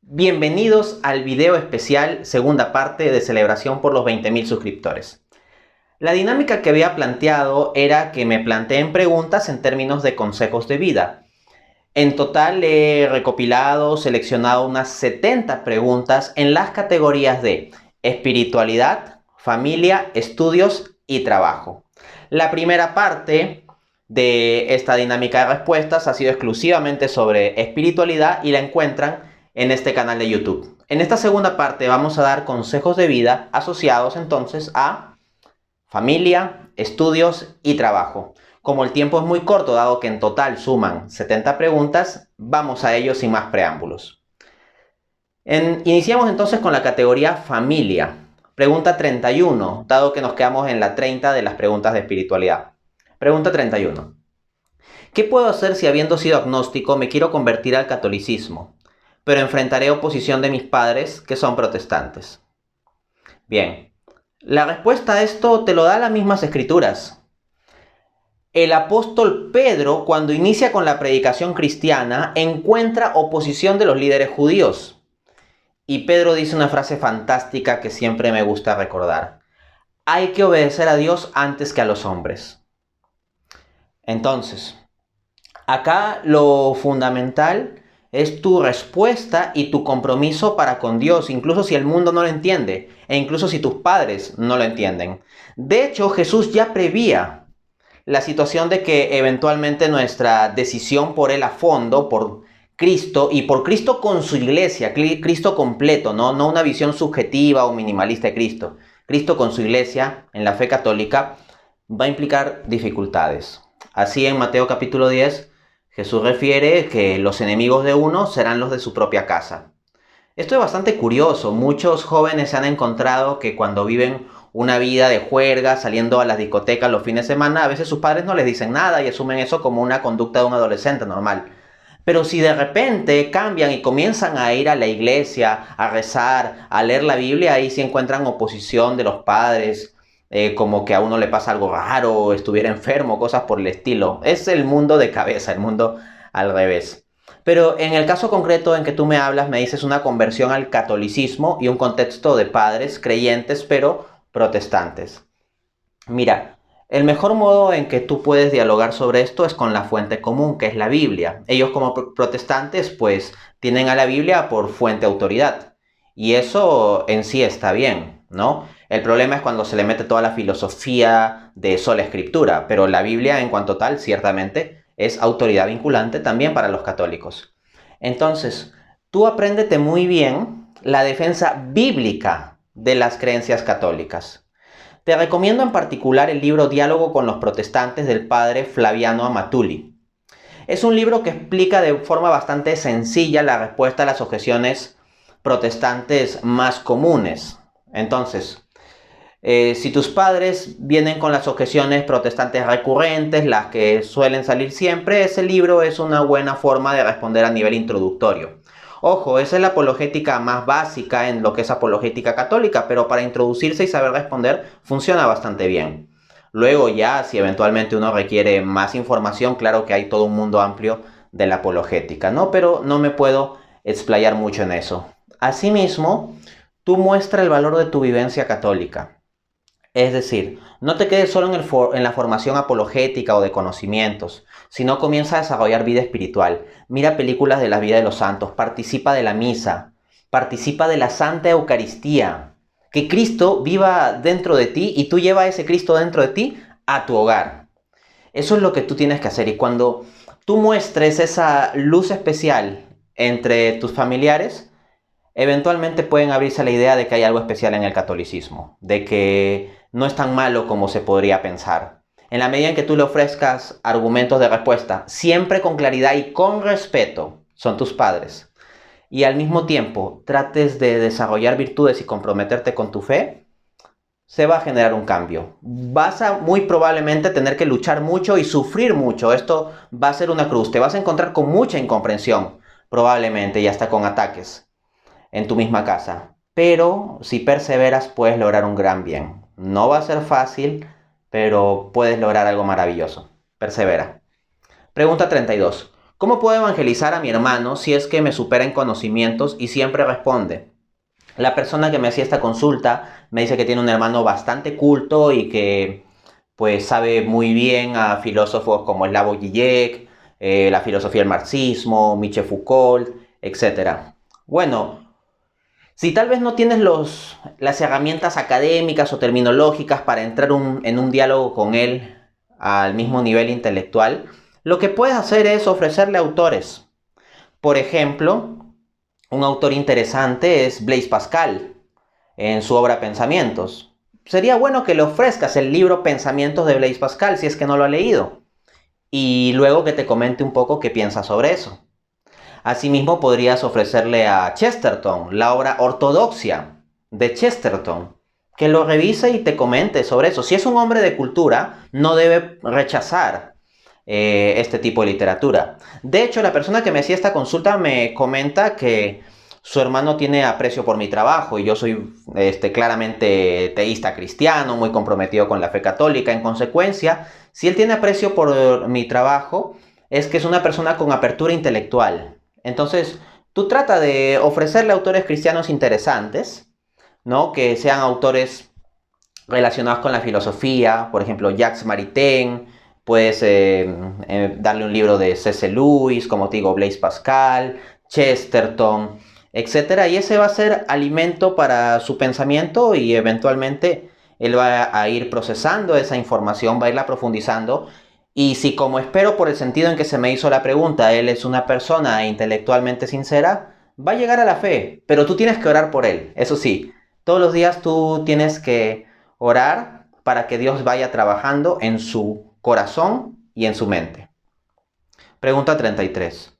Bienvenidos al video especial, segunda parte de celebración por los 20.000 suscriptores. La dinámica que había planteado era que me planteen preguntas en términos de consejos de vida. En total he recopilado, seleccionado unas 70 preguntas en las categorías de espiritualidad, familia, estudios y trabajo. La primera parte de esta dinámica de respuestas ha sido exclusivamente sobre espiritualidad y la encuentran en este canal de YouTube. En esta segunda parte vamos a dar consejos de vida asociados entonces a familia, estudios y trabajo. Como el tiempo es muy corto, dado que en total suman 70 preguntas, vamos a ello sin más preámbulos. Iniciamos entonces con la categoría familia. Pregunta 31, dado que nos quedamos en la 30 de las preguntas de espiritualidad. Pregunta 31. ¿Qué puedo hacer si habiendo sido agnóstico me quiero convertir al catolicismo, pero enfrentaré oposición de mis padres que son protestantes? Bien, la respuesta a esto te lo da las mismas escrituras. El apóstol Pedro, cuando inicia con la predicación cristiana, encuentra oposición de los líderes judíos. Y Pedro dice una frase fantástica que siempre me gusta recordar. Hay que obedecer a Dios antes que a los hombres. Entonces, acá lo fundamental es tu respuesta y tu compromiso para con Dios, incluso si el mundo no lo entiende, e incluso si tus padres no lo entienden. De hecho, Jesús ya prevía la situación de que eventualmente nuestra decisión por Él a fondo, por Cristo, y por Cristo con su iglesia, Cristo completo, no una visión subjetiva o minimalista de Cristo, Cristo con su iglesia en la fe católica, va a implicar dificultades. Así en Mateo capítulo 10, Jesús refiere que los enemigos de uno serán los de su propia casa. Esto es bastante curioso. Muchos jóvenes se han encontrado que cuando viven una vida de juerga, saliendo a las discotecas los fines de semana, a veces sus padres no les dicen nada y asumen eso como una conducta de un adolescente normal. Pero si de repente cambian y comienzan a ir a la iglesia, a rezar, a leer la Biblia, ahí sí encuentran oposición de los padres, como que a uno le pasa algo raro, estuviera enfermo, cosas por el estilo. Es el mundo de cabeza, el mundo al revés. Pero en el caso concreto en que tú me hablas, me dices una conversión al catolicismo y un contexto de padres creyentes, pero protestantes. Mira, el mejor modo en que tú puedes dialogar sobre esto es con la fuente común, que es la Biblia. Ellos como protestantes, pues, tienen a la Biblia por fuente autoridad. Y eso en sí está bien, ¿no? El problema es cuando se le mete toda la filosofía de sola escritura, pero la Biblia en cuanto tal, ciertamente, es autoridad vinculante también para los católicos. Entonces, tú apréndete muy bien la defensa bíblica de las creencias católicas. Te recomiendo en particular el libro Diálogo con los protestantes del padre Flaviano Amatuli. Es un libro que explica de forma bastante sencilla la respuesta a las objeciones protestantes más comunes. Entonces, si tus padres vienen con las objeciones protestantes recurrentes, las que suelen salir siempre, ese libro es una buena forma de responder a nivel introductorio. Ojo, esa es la apologética más básica en lo que es apologética católica, pero para introducirse y saber responder funciona bastante bien. Luego ya, si eventualmente uno requiere más información, claro que hay todo un mundo amplio de la apologética, ¿no? Pero no me puedo explayar mucho en eso. Asimismo, tú muestra el valor de tu vivencia católica. Es decir, no te quedes solo en la formación apologética o de conocimientos, sino comienza a desarrollar vida espiritual. Mira películas de la vida de los santos, participa de la misa, participa de la Santa Eucaristía. Que Cristo viva dentro de ti y tú lleva a ese Cristo dentro de ti a tu hogar. Eso es lo que tú tienes que hacer, y cuando tú muestres esa luz especial entre tus familiares, eventualmente pueden abrirse a la idea de que hay algo especial en el catolicismo, de que no es tan malo como se podría pensar. En la medida en que tú le ofrezcas argumentos de respuesta, siempre con claridad y con respeto, son tus padres, y al mismo tiempo trates de desarrollar virtudes y comprometerte con tu fe, se va a generar un cambio. Vas a muy probablemente tener que luchar mucho y sufrir mucho. Esto va a ser una cruz. Te vas a encontrar con mucha incomprensión, probablemente, y hasta con ataques en tu misma casa. Pero si perseveras, puedes lograr un gran bien. No va a ser fácil, pero puedes lograr algo maravilloso. Persevera. Pregunta 32. ¿Cómo puedo evangelizar a mi hermano si es que me supera en conocimientos y siempre responde? La persona que me hacía esta consulta me dice que tiene un hermano bastante culto y que pues sabe muy bien a filósofos como Slavoj Žižek, la filosofía del marxismo, Michel Foucault, etcétera. Bueno, si tal vez no tienes las herramientas académicas o terminológicas para entrar en un diálogo con él al mismo nivel intelectual, lo que puedes hacer es ofrecerle autores. Por ejemplo, un autor interesante es Blaise Pascal, en su obra Pensamientos. Sería bueno que le ofrezcas el libro Pensamientos de Blaise Pascal si es que no lo ha leído, y luego que te comente un poco qué piensa sobre eso. Asimismo, podrías ofrecerle a Chesterton la obra Ortodoxia de Chesterton, que lo revise y te comente sobre eso. Si es un hombre de cultura, no debe rechazar este tipo de literatura. De hecho, la persona que me hacía esta consulta me comenta que su hermano tiene aprecio por mi trabajo y yo soy claramente teísta cristiano, muy comprometido con la fe católica. En consecuencia, si él tiene aprecio por mi trabajo, es que es una persona con apertura intelectual. Entonces, tú trata de ofrecerle autores cristianos interesantes, ¿no? Que sean autores relacionados con la filosofía, por ejemplo, Jacques Maritain, puedes darle un libro de C.S. Lewis, como te digo, Blaise Pascal, Chesterton, etcétera, y ese va a ser alimento para su pensamiento y eventualmente él va a ir procesando esa información, va a irla profundizando. Y si, como espero por el sentido en que se me hizo la pregunta, él es una persona intelectualmente sincera, va a llegar a la fe, pero tú tienes que orar por él. Eso sí, todos los días tú tienes que orar para que Dios vaya trabajando en su corazón y en su mente. Pregunta 33.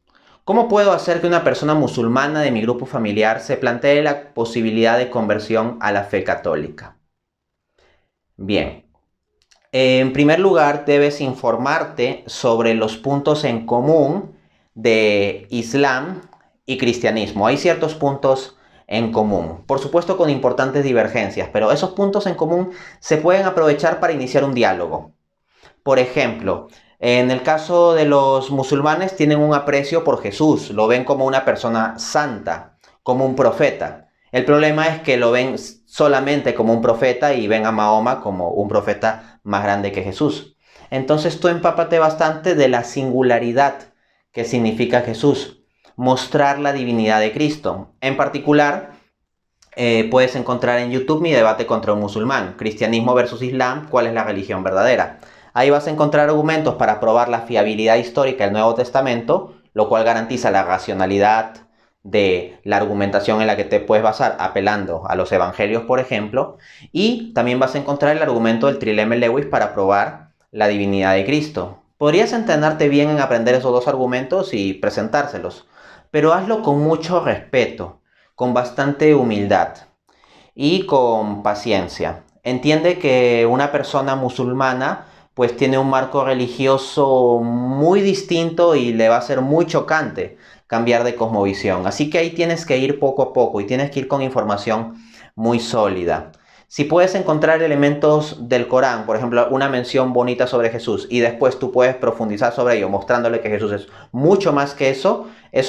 ¿Cómo puedo hacer que una persona musulmana de mi grupo familiar se plantee la posibilidad de conversión a la fe católica? Bien. En primer lugar, debes informarte sobre los puntos en común de Islam y cristianismo. Hay ciertos puntos en común, por supuesto con importantes divergencias, pero esos puntos en común se pueden aprovechar para iniciar un diálogo. Por ejemplo, en el caso de los musulmanes tienen un aprecio por Jesús, lo ven como una persona santa, como un profeta. El problema es que lo ven solamente como un profeta y ven a Mahoma como un profeta más grande que Jesús. Entonces tú empápate bastante de la singularidad que significa Jesús, mostrar la divinidad de Cristo. En particular, puedes encontrar en YouTube mi debate contra un musulmán, cristianismo versus islam, ¿cuál es la religión verdadera? Ahí vas a encontrar argumentos para probar la fiabilidad histórica del Nuevo Testamento, lo cual garantiza la racionalidad de la argumentación en la que te puedes basar apelando a los evangelios, por ejemplo, y también vas a encontrar el argumento del trilema Lewis para probar la divinidad de Cristo. Podrías entenderte bien en aprender esos dos argumentos y presentárselos, pero hazlo con mucho respeto, con bastante humildad y con paciencia. Entiende que una persona musulmana pues tiene un marco religioso muy distinto y le va a ser muy chocante cambiar de cosmovisión. Así que ahí tienes que ir poco a poco y tienes que ir con información muy sólida. Si puedes encontrar elementos del Corán, por ejemplo, una mención bonita sobre Jesús, y después tú puedes profundizar sobre ello, mostrándole que Jesús es mucho más que eso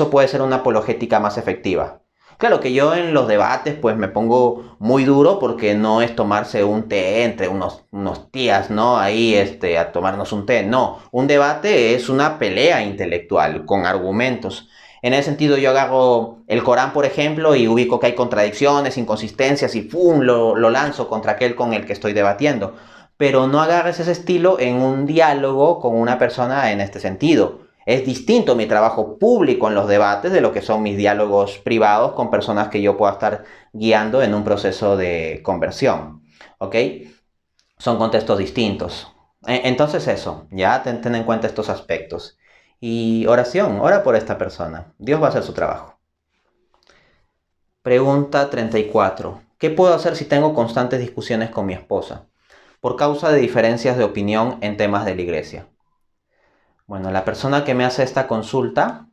puede ser una apologética más efectiva. Claro que yo en los debates pues me pongo muy duro porque no es tomarse un té entre unos tías, ¿no? Ahí a tomarnos un té. No, un debate es una pelea intelectual con argumentos. En ese sentido yo agarro el Corán, por ejemplo, y ubico que hay contradicciones, inconsistencias y ¡pum! Lo lanzo contra aquel con el que estoy debatiendo. Pero no agarres ese estilo en un diálogo con una persona en este sentido. Es distinto mi trabajo público en los debates de lo que son mis diálogos privados con personas que yo pueda estar guiando en un proceso de conversión. ¿Ok? Son contextos distintos. Entonces eso, ya ten en cuenta estos aspectos. Y oración, ora por esta persona. Dios va a hacer su trabajo. Pregunta 34. ¿Qué puedo hacer si tengo constantes discusiones con mi esposa por causa de diferencias de opinión en temas de la iglesia? Bueno, la persona que me hace esta consulta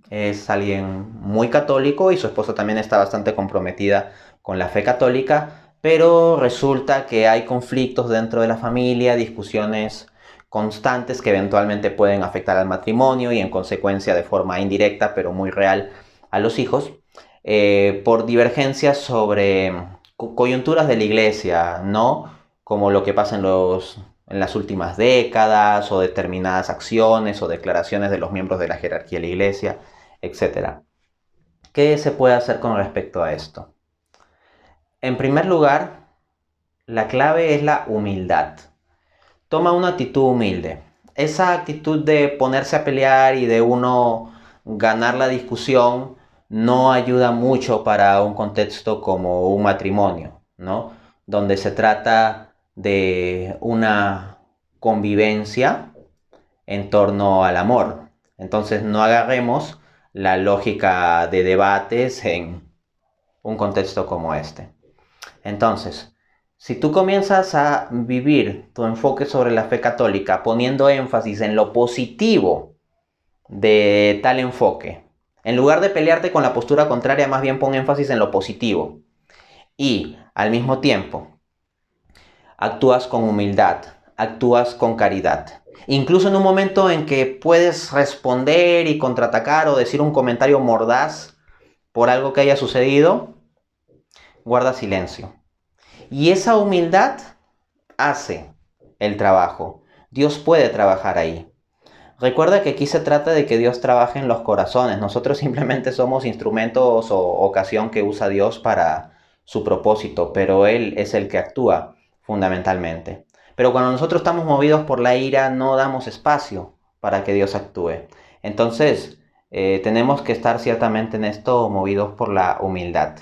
es alguien muy católico y su esposa también está bastante comprometida con la fe católica, pero resulta que hay conflictos dentro de la familia, discusiones constantes que eventualmente pueden afectar al matrimonio y en consecuencia de forma indirecta pero muy real a los hijos, por divergencias sobre coyunturas de la iglesia, ¿no? Como lo que pasa en las últimas décadas o determinadas acciones o declaraciones de los miembros de la jerarquía de la iglesia, etc. ¿Qué se puede hacer con respecto a esto? En primer lugar, la clave es la humildad. Toma una actitud humilde. Esa actitud de ponerse a pelear y de uno ganar la discusión no ayuda mucho para un contexto como un matrimonio, ¿no? Donde se trata de una convivencia en torno al amor. Entonces no agarremos la lógica de debates en un contexto como este. Entonces, si tú comienzas a vivir tu enfoque sobre la fe católica poniendo énfasis en lo positivo de tal enfoque, en lugar de pelearte con la postura contraria, más bien pon énfasis en lo positivo y al mismo tiempo actúas con humildad, actúas con caridad. Incluso en un momento en que puedes responder y contraatacar o decir un comentario mordaz por algo que haya sucedido, guarda silencio. Y esa humildad hace el trabajo. Dios puede trabajar ahí. Recuerda que aquí se trata de que Dios trabaje en los corazones. Nosotros simplemente somos instrumentos o ocasión que usa Dios para su propósito, pero Él es el que actúa fundamentalmente. Pero cuando nosotros estamos movidos por la ira, no damos espacio para que Dios actúe. Entonces, tenemos que estar ciertamente en esto movidos por la humildad.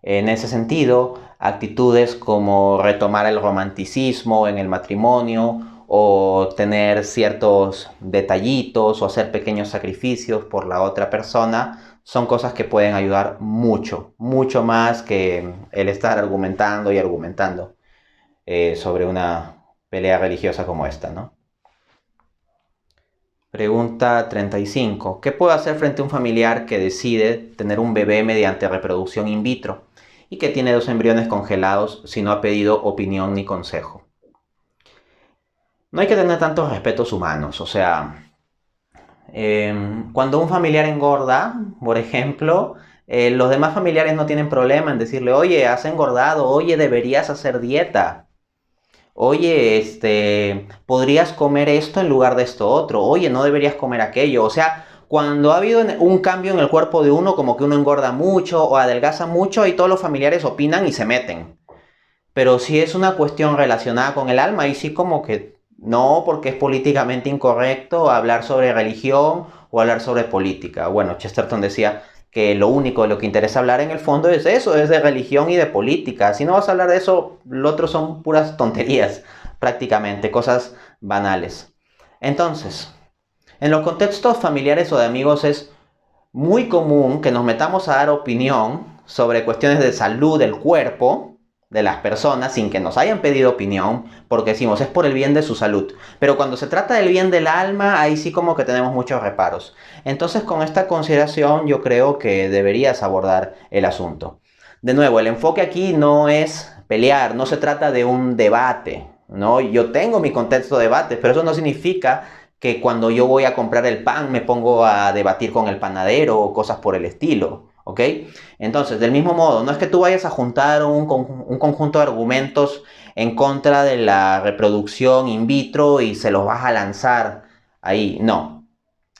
En ese sentido, actitudes como retomar el romanticismo en el matrimonio o tener ciertos detallitos o hacer pequeños sacrificios por la otra persona son cosas que pueden ayudar mucho, mucho más que el estar argumentando y argumentando sobre una pelea religiosa como esta, ¿no? Pregunta 35. ¿Qué puedo hacer frente a un familiar que decide tener un bebé mediante reproducción in vitro y que tiene 2 embriones congelados si no ha pedido opinión ni consejo? No hay que tener tantos respetos humanos, o sea, cuando un familiar engorda, por ejemplo, los demás familiares no tienen problema en decirle, oye, has engordado, oye, deberías hacer dieta. Oye, podrías comer esto en lugar de esto otro. Oye, no deberías comer aquello. O sea, cuando ha habido un cambio en el cuerpo de uno, como que uno engorda mucho o adelgaza mucho y todos los familiares opinan y se meten. Pero si es una cuestión relacionada con el alma, ahí sí como que no, porque es políticamente incorrecto hablar sobre religión o hablar sobre política. Bueno, Chesterton decía que lo único de lo que interesa hablar en el fondo es eso, es de religión y de política. Si no vas a hablar de eso, lo otro son puras tonterías, prácticamente, cosas banales. Entonces, en los contextos familiares o de amigos es muy común que nos metamos a dar opinión sobre cuestiones de salud del cuerpo de las personas sin que nos hayan pedido opinión, porque decimos es por el bien de su salud. Pero cuando se trata del bien del alma, ahí sí como que tenemos muchos reparos. Entonces, con esta consideración yo creo que deberías abordar el asunto. De nuevo, el enfoque aquí no es pelear, no se trata de un debate, ¿no? Yo tengo mi contexto de debate, pero eso no significa que cuando yo voy a comprar el pan me pongo a debatir con el panadero o cosas por el estilo. ¿Ok? Entonces, del mismo modo, no es que tú vayas a juntar un conjunto de argumentos en contra de la reproducción in vitro y se los vas a lanzar ahí. No.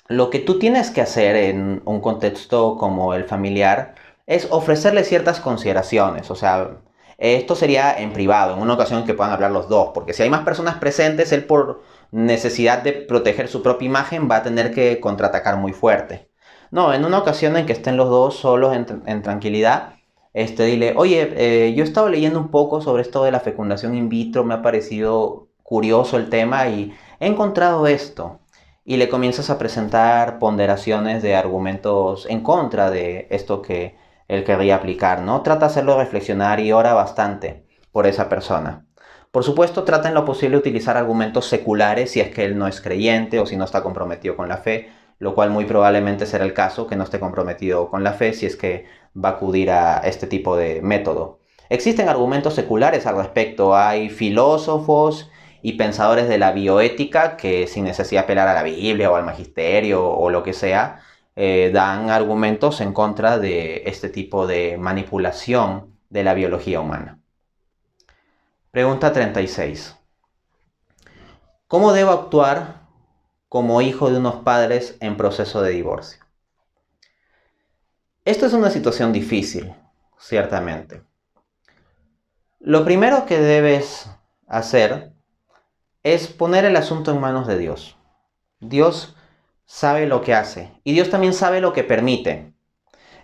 Lo que tú tienes que hacer en un contexto como el familiar es ofrecerle ciertas consideraciones. O sea, esto sería en privado, en una ocasión en que puedan hablar los dos. Porque si hay más personas presentes, él por necesidad de proteger su propia imagen va a tener que contraatacar muy fuerte. No, en una ocasión en que estén los dos solos en tranquilidad, dile, oye, yo he estado leyendo un poco sobre esto de la fecundación in vitro, me ha parecido curioso el tema y he encontrado esto. Y le comienzas a presentar ponderaciones de argumentos en contra de esto que él querría aplicar, ¿no? Trata de hacerlo reflexionar y ora bastante por esa persona. Por supuesto, trata en lo posible de utilizar argumentos seculares si es que él no es creyente o si no está comprometido con la fe, lo cual muy probablemente será el caso, que no esté comprometido con la fe si es que va a acudir a este tipo de método. Existen argumentos seculares al respecto, hay filósofos y pensadores de la bioética que, sin necesidad de apelar a la Biblia o al magisterio o lo que sea, dan argumentos en contra de este tipo de manipulación de la biología humana. Pregunta 36. ¿Cómo debo actuar como hijo de unos padres en proceso de divorcio? Esto es una situación difícil, ciertamente. Lo primero que debes hacer es poner el asunto en manos de Dios. Dios sabe lo que hace y Dios también sabe lo que permite.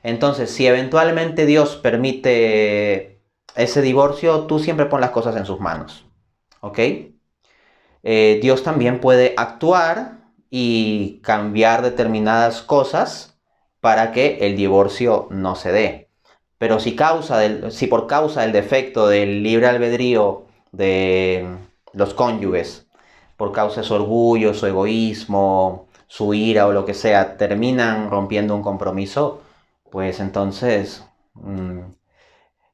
Entonces, si eventualmente Dios permite ese divorcio, tú siempre pon las cosas en sus manos. ¿Ok? Dios también puede actuar y cambiar determinadas cosas para que el divorcio no se dé. Pero si por causa del defecto del libre albedrío de los cónyuges, por causa de su orgullo, su egoísmo, su ira o lo que sea, terminan rompiendo un compromiso, pues entonces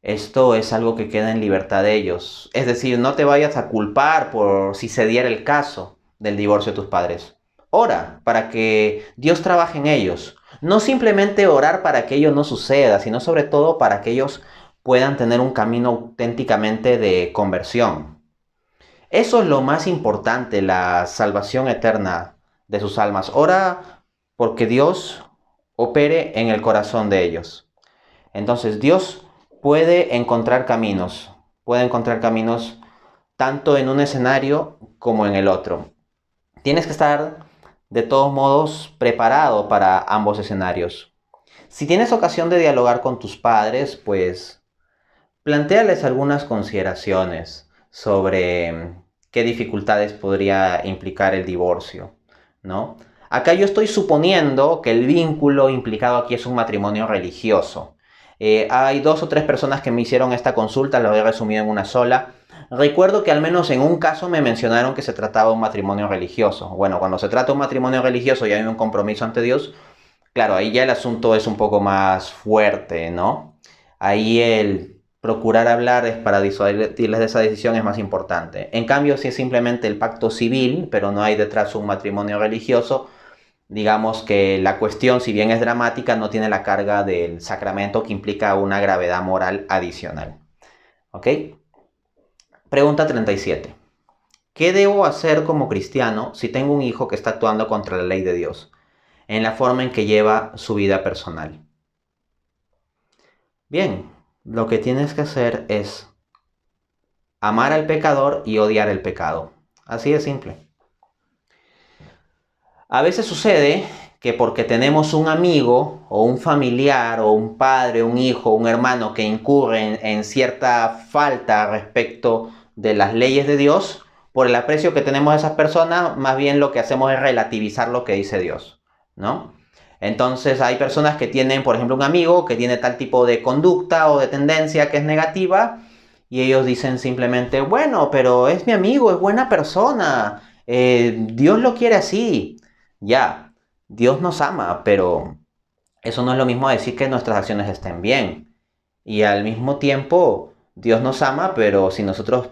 esto es algo que queda en libertad de ellos. Es decir, no te vayas a culpar por si se diera el caso del divorcio de tus padres. Ora para que Dios trabaje en ellos. No simplemente orar para que ello no suceda, sino sobre todo para que ellos puedan tener un camino auténticamente de conversión. Eso es lo más importante, la salvación eterna de sus almas. Ora porque Dios opere en el corazón de ellos. Entonces Dios puede encontrar caminos tanto en un escenario como en el otro. Tienes que estar de todos modos preparado para ambos escenarios. Si tienes ocasión de dialogar con tus padres, pues plantéales algunas consideraciones sobre qué dificultades podría implicar el divorcio, ¿no? Acá yo estoy suponiendo que el vínculo implicado aquí es un matrimonio religioso. Hay 2 o 3 personas que me hicieron esta consulta, lo he resumido en una sola. Recuerdo que al menos en un caso me mencionaron que se trataba de un matrimonio religioso. Bueno, cuando se trata de un matrimonio religioso y hay un compromiso ante Dios, claro, ahí ya el asunto es un poco más fuerte, ¿no? Ahí el procurar hablar es para disuadirles de esa decisión es más importante. En cambio, si es simplemente el pacto civil, pero no hay detrás un matrimonio religioso, digamos que la cuestión, si bien es dramática, no tiene la carga del sacramento que implica una gravedad moral adicional. ¿Ok? Pregunta 37. ¿Qué debo hacer como cristiano si tengo un hijo que está actuando contra la ley de Dios en la forma en que lleva su vida personal? Bien, lo que tienes que hacer es amar al pecador y odiar el pecado. Así de simple. A veces sucede que porque tenemos un amigo o un familiar o un padre, un hijo, un hermano que incurre en cierta falta respecto de las leyes de Dios, por el aprecio que tenemos a esas personas, más bien lo que hacemos es relativizar lo que dice Dios, ¿no? Entonces hay personas que tienen, por ejemplo, un amigo que tiene tal tipo de conducta o de tendencia que es negativa y ellos dicen simplemente, bueno, pero es mi amigo, es buena persona, Dios lo quiere así. Ya, Dios nos ama, pero eso no es lo mismo a decir que nuestras acciones estén bien. Y al mismo tiempo, Dios nos ama, pero si nosotros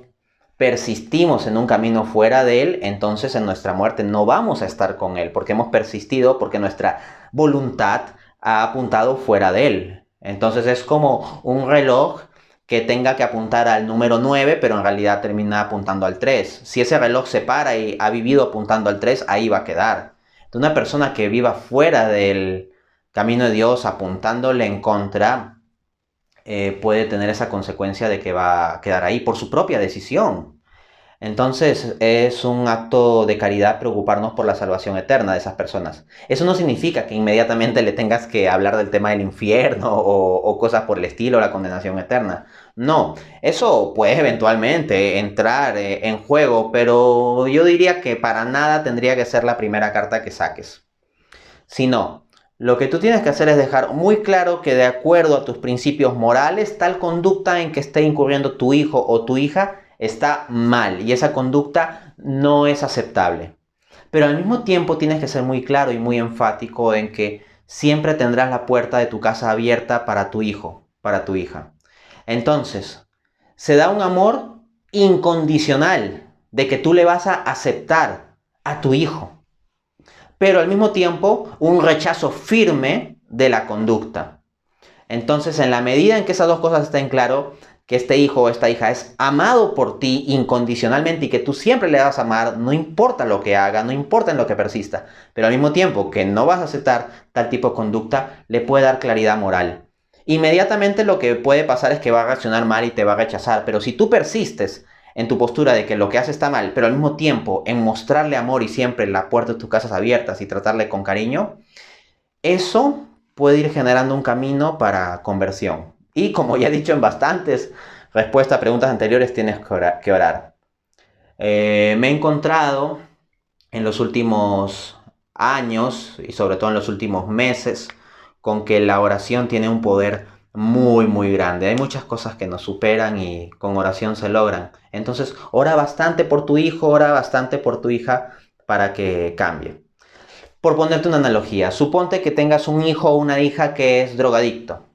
persistimos en un camino fuera de Él, entonces en nuestra muerte no vamos a estar con Él, porque hemos persistido, porque nuestra voluntad ha apuntado fuera de Él. Entonces es como un reloj que tenga que apuntar al número 9, pero en realidad termina apuntando al 3. Si ese reloj se para y ha vivido apuntando al 3, ahí va a quedar. De una persona que viva fuera del camino de Dios, apuntándole en contra, puede tener esa consecuencia de que va a quedar ahí por su propia decisión. Entonces es un acto de caridad preocuparnos por la salvación eterna de esas personas. Eso no significa que inmediatamente le tengas que hablar del tema del infierno o cosas por el estilo, la condenación eterna. No, eso puede eventualmente entrar en juego, pero yo diría que para nada tendría que ser la primera carta que saques. Si no, lo que tú tienes que hacer es dejar muy claro que de acuerdo a tus principios morales, tal conducta en que esté incurriendo tu hijo o tu hija está mal y esa conducta no es aceptable. Pero al mismo tiempo tienes que ser muy claro y muy enfático en que siempre tendrás la puerta de tu casa abierta para tu hijo, para tu hija. Entonces, se da un amor incondicional de que tú le vas a aceptar a tu hijo, pero al mismo tiempo un rechazo firme de la conducta. Entonces, en la medida en que esas dos cosas estén claro, que este hijo o esta hija es amado por ti incondicionalmente y que tú siempre le vas a amar, no importa lo que haga, no importa en lo que persista, pero al mismo tiempo que no vas a aceptar tal tipo de conducta, le puede dar claridad moral. Inmediatamente lo que puede pasar es que va a reaccionar mal y te va a rechazar, pero si tú persistes en tu postura de que lo que hace está mal, pero al mismo tiempo en mostrarle amor y siempre la puerta de tus casas abiertas y tratarle con cariño, eso puede ir generando un camino para conversión. Y como ya he dicho en bastantes respuestas a preguntas anteriores, tienes que orar. Me he encontrado en los últimos años y sobre todo en los últimos meses con que la oración tiene un poder muy muy grande. Hay muchas cosas que nos superan y con oración se logran. Entonces, ora bastante por tu hijo, ora bastante por tu hija para que cambie. Por ponerte una analogía, suponte que tengas un hijo o una hija que es drogadicto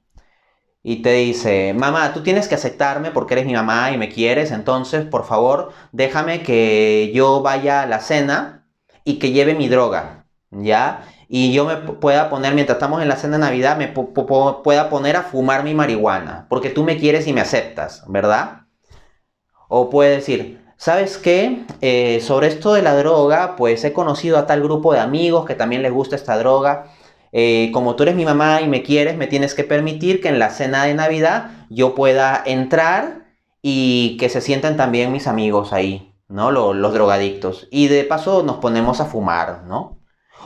y te dice, mamá, tú tienes que aceptarme porque eres mi mamá y me quieres, entonces por favor déjame que yo vaya a la cena y que lleve mi droga, ¿ya? Y yo me pueda poner, mientras estamos en la cena de Navidad, me pueda poner a fumar mi marihuana, porque tú me quieres y me aceptas, ¿verdad? O puede decir, ¿sabes qué? Sobre esto de la droga, pues he conocido a tal grupo de amigos que también les gusta esta droga. Como tú eres mi mamá y me quieres, me tienes que permitir que en la cena de Navidad yo pueda entrar y que se sientan también mis amigos ahí, ¿no? Los drogadictos. Y de paso nos ponemos a fumar, ¿no?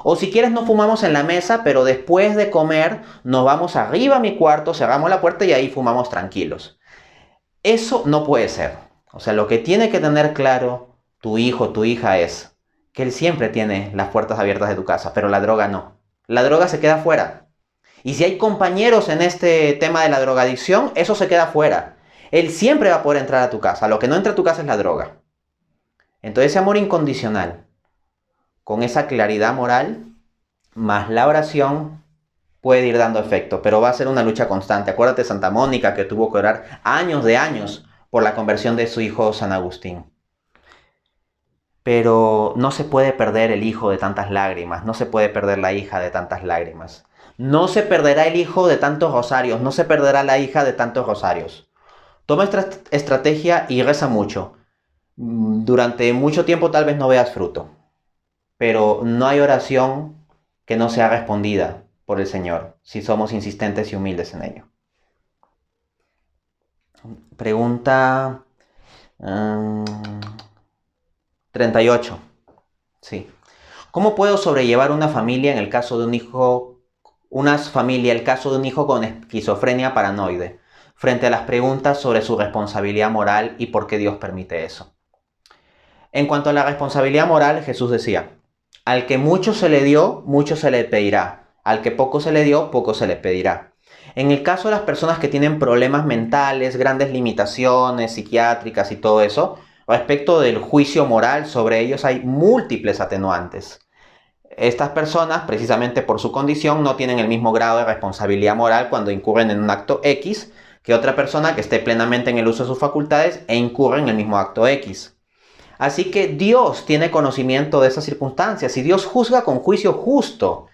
O si quieres no fumamos en la mesa, pero después de comer nos vamos arriba a mi cuarto, cerramos la puerta y ahí fumamos tranquilos. Eso no puede ser. O sea, lo que tiene que tener claro tu hijo, tu hija es que él siempre tiene las puertas abiertas de tu casa, pero la droga no. La droga se queda fuera. Y si hay compañeros en este tema de la drogadicción, eso se queda fuera. Él siempre va a poder entrar a tu casa. Lo que no entra a tu casa es la droga. Entonces ese amor incondicional, con esa claridad moral, más la oración, puede ir dando efecto, pero va a ser una lucha constante. Acuérdate de Santa Mónica, que tuvo que orar años de años por la conversión de su hijo San Agustín. Pero no se puede perder el hijo de tantas lágrimas, no se puede perder la hija de tantas lágrimas. No se perderá el hijo de tantos rosarios, no se perderá la hija de tantos rosarios. Toma esta estrategia y reza mucho. Durante mucho tiempo tal vez no veas fruto, pero no hay oración que no sea respondida por el Señor si somos insistentes y humildes en ello. Pregunta 38. Sí. ¿Cómo puedo sobrellevar una familia en el caso de un hijo, el caso de un hijo con esquizofrenia paranoide, frente a las preguntas sobre su responsabilidad moral y por qué Dios permite eso? En cuanto a la responsabilidad moral, Jesús decía, al que mucho se le dio, mucho se le pedirá. Al que poco se le dio, poco se le pedirá. En el caso de las personas que tienen problemas mentales, grandes limitaciones psiquiátricas y todo eso, respecto del juicio moral sobre ellos hay múltiples atenuantes. Estas personas, precisamente por su condición, no tienen el mismo grado de responsabilidad moral cuando incurren en un acto X que otra persona que esté plenamente en el uso de sus facultades e incurre en el mismo acto X. Así que Dios tiene conocimiento de esas circunstancias y Dios juzga con juicio justo.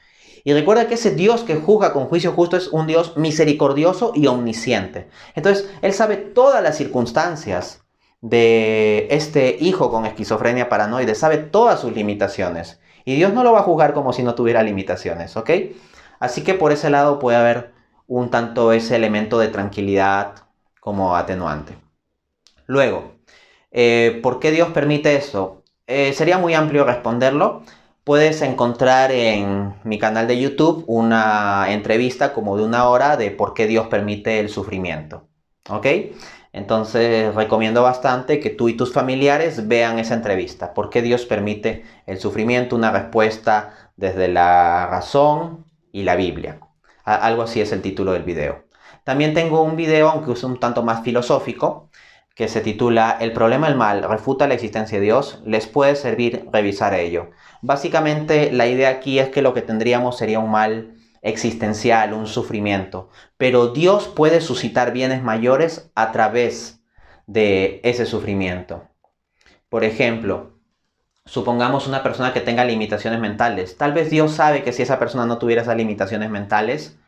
Y recuerda que ese Dios que juzga con juicio justo es un Dios misericordioso y omnisciente. Entonces, Él sabe todas las circunstancias de este hijo con esquizofrenia paranoide, sabe todas sus limitaciones. Y Dios no lo va a juzgar como si no tuviera limitaciones, ¿ok? Así que por ese lado puede haber un tanto ese elemento de tranquilidad como atenuante. Luego, ¿por qué Dios permite eso? Sería muy amplio responderlo. Puedes encontrar en mi canal de YouTube una entrevista como de 1 hora de por qué Dios permite el sufrimiento. ¿Ok? Entonces recomiendo bastante que tú y tus familiares vean esa entrevista. ¿Por qué Dios permite el sufrimiento? Una respuesta desde la razón y la Biblia. Algo así es el título del video. También tengo un video, aunque es un tanto más filosófico, que se titula El problema del mal refuta la existencia de Dios. Les puede servir revisar ello. Básicamente la idea aquí es que lo que tendríamos sería un mal existencial, un sufrimiento. Pero Dios puede suscitar bienes mayores a través de ese sufrimiento. Por ejemplo, supongamos una persona que tenga limitaciones mentales. Tal vez Dios sabe que si esa persona no tuviera esas limitaciones mentales,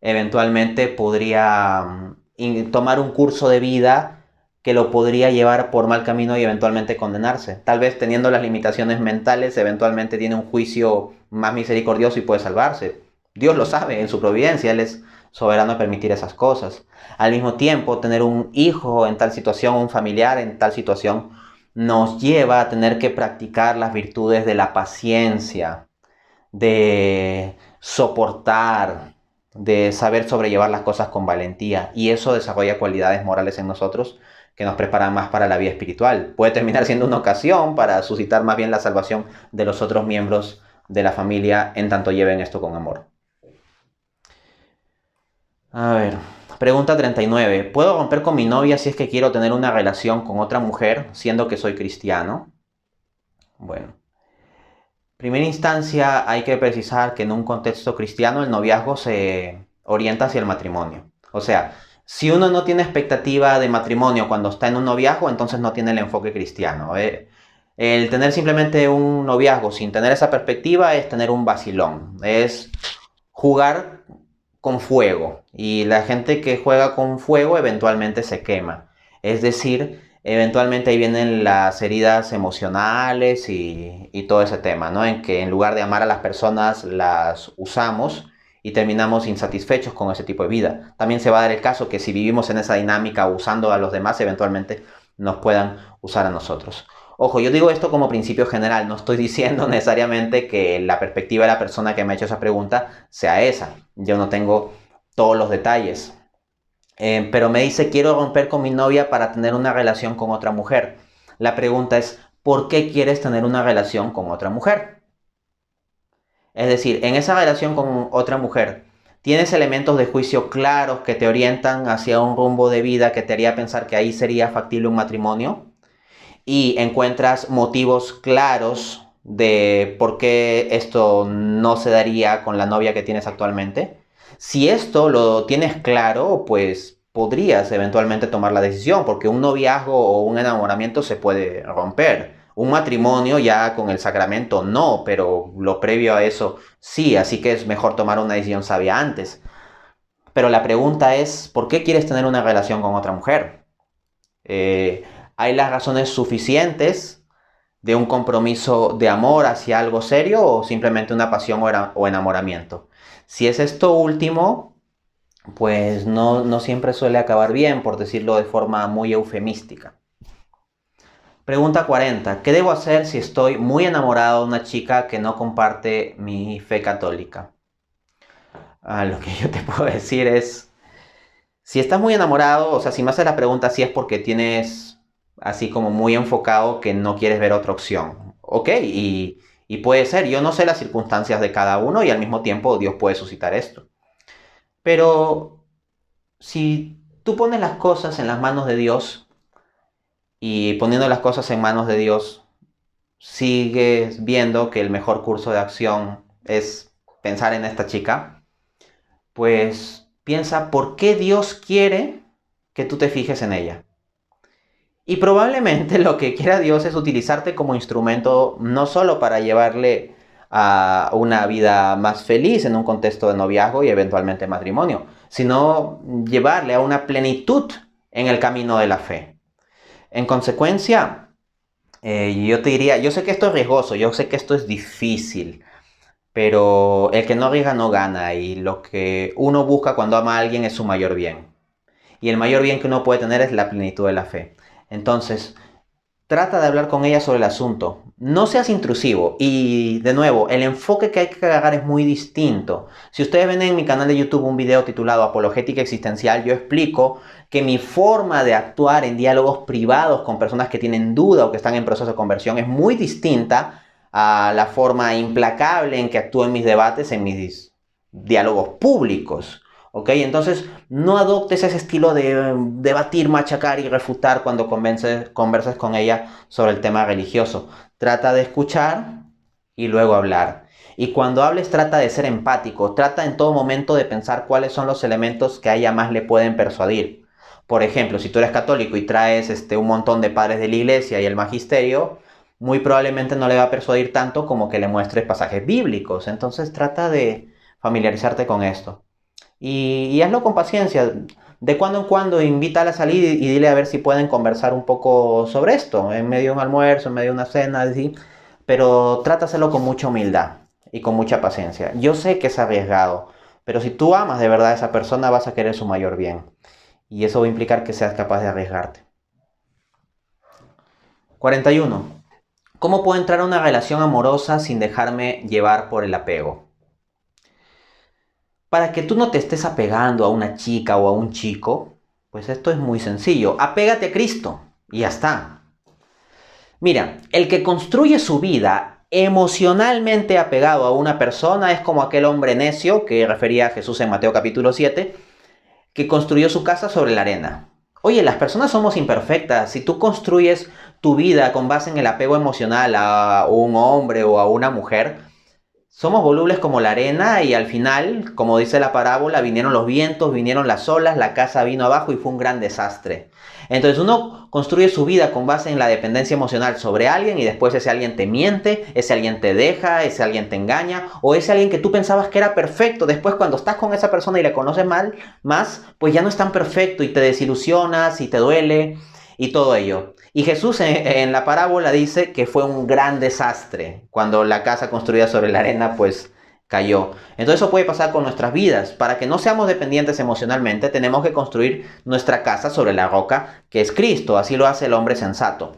eventualmente podría tomar un curso de vida que lo podría llevar por mal camino y eventualmente condenarse. Tal vez teniendo las limitaciones mentales, eventualmente tiene un juicio más misericordioso y puede salvarse. Dios lo sabe en su providencia, Él es soberano a permitir esas cosas. Al mismo tiempo, tener un hijo en tal situación, un familiar en tal situación, nos lleva a tener que practicar las virtudes de la paciencia, de soportar, de saber sobrellevar las cosas con valentía. Y eso desarrolla cualidades morales en nosotros que nos preparan más para la vida espiritual. Puede terminar siendo una ocasión para suscitar más bien la salvación de los otros miembros de la familia en tanto lleven esto con amor. A ver, pregunta 39. ¿Puedo romper con mi novia si es que quiero tener una relación con otra mujer, siendo que soy cristiano? Bueno, en primera instancia hay que precisar que en un contexto cristiano el noviazgo se orienta hacia el matrimonio. O sea, si uno no tiene expectativa de matrimonio cuando está en un noviazgo, entonces no tiene el enfoque cristiano. El tener simplemente un noviazgo sin tener esa perspectiva es tener un vacilón, es jugar con fuego, y la gente que juega con fuego eventualmente se quema. Es decir, eventualmente ahí vienen las heridas emocionales y todo ese tema, ¿no? En que en lugar de amar a las personas las usamos y terminamos insatisfechos con ese tipo de vida. También se va a dar el caso que si vivimos en esa dinámica usando a los demás, eventualmente nos puedan usar a nosotros. Ojo, yo digo esto como principio general, no estoy diciendo necesariamente que la perspectiva de la persona que me ha hecho esa pregunta sea esa. Yo no tengo todos los detalles. Pero me dice, quiero romper con mi novia para tener una relación con otra mujer. La pregunta es, ¿por qué quieres tener una relación con otra mujer? Es decir, en esa relación con otra mujer, ¿tienes elementos de juicio claros que te orientan hacia un rumbo de vida que te haría pensar que ahí sería factible un matrimonio? Y encuentras motivos claros de por qué esto no se daría con la novia que tienes actualmente. Si esto lo tienes claro, pues podrías eventualmente tomar la decisión, porque un noviazgo o un enamoramiento se puede romper. Un matrimonio ya con el sacramento no, pero lo previo a eso sí, así que es mejor tomar una decisión sabia antes. Pero la pregunta es, ¿por qué quieres tener una relación con otra mujer? Eh, ¿Hay las razones suficientes de un compromiso de amor hacia algo serio o simplemente una pasión o enamoramiento? Si es esto último, pues no siempre suele acabar bien, por decirlo de forma muy eufemística. Pregunta 40. ¿Qué debo hacer si estoy muy enamorado de una chica que no comparte mi fe católica? Lo que yo te puedo decir es, si estás muy enamorado, o sea, si me haces la pregunta si es porque tienes así como muy enfocado que no quieres ver otra opción. Ok, y puede ser, yo no sé las circunstancias de cada uno y al mismo tiempo Dios puede suscitar esto. Pero si tú pones las cosas en las manos de Dios y poniendo las cosas en manos de Dios, sigues viendo que el mejor curso de acción es pensar en esta chica, pues piensa por qué Dios quiere que tú te fijes en ella. Y probablemente lo que quiera Dios es utilizarte como instrumento no solo para llevarle a una vida más feliz en un contexto de noviazgo y eventualmente matrimonio, sino llevarle a una plenitud en el camino de la fe. En consecuencia, yo te diría, yo sé que esto es riesgoso, yo sé que esto es difícil, pero el que no arriesga no gana y lo que uno busca cuando ama a alguien es su mayor bien. Y el mayor bien que uno puede tener es la plenitud de la fe. Entonces, trata de hablar con ella sobre el asunto. No seas intrusivo. Y de nuevo, el enfoque que hay que agarrar es muy distinto. Si ustedes ven en mi canal de YouTube un video titulado Apologética Existencial, yo explico que mi forma de actuar en diálogos privados con personas que tienen duda o que están en proceso de conversión es muy distinta a la forma implacable en que actúo en mis debates, en mis diálogos públicos. ¿Ok? Entonces, no adoptes ese estilo de debatir, machacar y refutar cuando converses con ella sobre el tema religioso. Trata de escuchar y luego hablar. Y cuando hables, trata de ser empático. Trata en todo momento de pensar cuáles son los elementos que a ella más le pueden persuadir. Por ejemplo, si tú eres católico y traes un montón de padres de la iglesia y el magisterio, muy probablemente no le va a persuadir tanto como que le muestres pasajes bíblicos. Entonces trata de familiarizarte con esto. Y hazlo con paciencia. De cuando en cuando invítala a salir y dile a ver si pueden conversar un poco sobre esto, en medio de un almuerzo, en medio de una cena, así. Pero trátaselo con mucha humildad y con mucha paciencia. Yo sé que es arriesgado, pero si tú amas de verdad a esa persona, vas a querer su mayor bien. Y eso va a implicar que seas capaz de arriesgarte. 41. ¿Cómo puedo entrar a una relación amorosa sin dejarme llevar por el apego? Para que tú no te estés apegando a una chica o a un chico, pues esto es muy sencillo. Apégate a Cristo y ya está. Mira, el que construye su vida emocionalmente apegado a una persona es como aquel hombre necio que refería a Jesús en Mateo capítulo 7, que construyó su casa sobre la arena. Oye, las personas somos imperfectas. Si tú construyes tu vida con base en el apego emocional a un hombre o a una mujer, somos volubles como la arena y al final, como dice la parábola, vinieron los vientos, vinieron las olas, la casa vino abajo y fue un gran desastre. Entonces uno construye su vida con base en la dependencia emocional sobre alguien y después ese alguien te miente, ese alguien te deja, ese alguien te engaña o ese alguien que tú pensabas que era perfecto. Después cuando estás con esa persona y le conoces más, pues ya no es tan perfecto y te desilusionas y te duele y todo ello. Y Jesús en la parábola dice que fue un gran desastre cuando la casa construida sobre la arena pues cayó. Entonces eso puede pasar con nuestras vidas. Para que no seamos dependientes emocionalmente, tenemos que construir nuestra casa sobre la roca que es Cristo. Así lo hace el hombre sensato.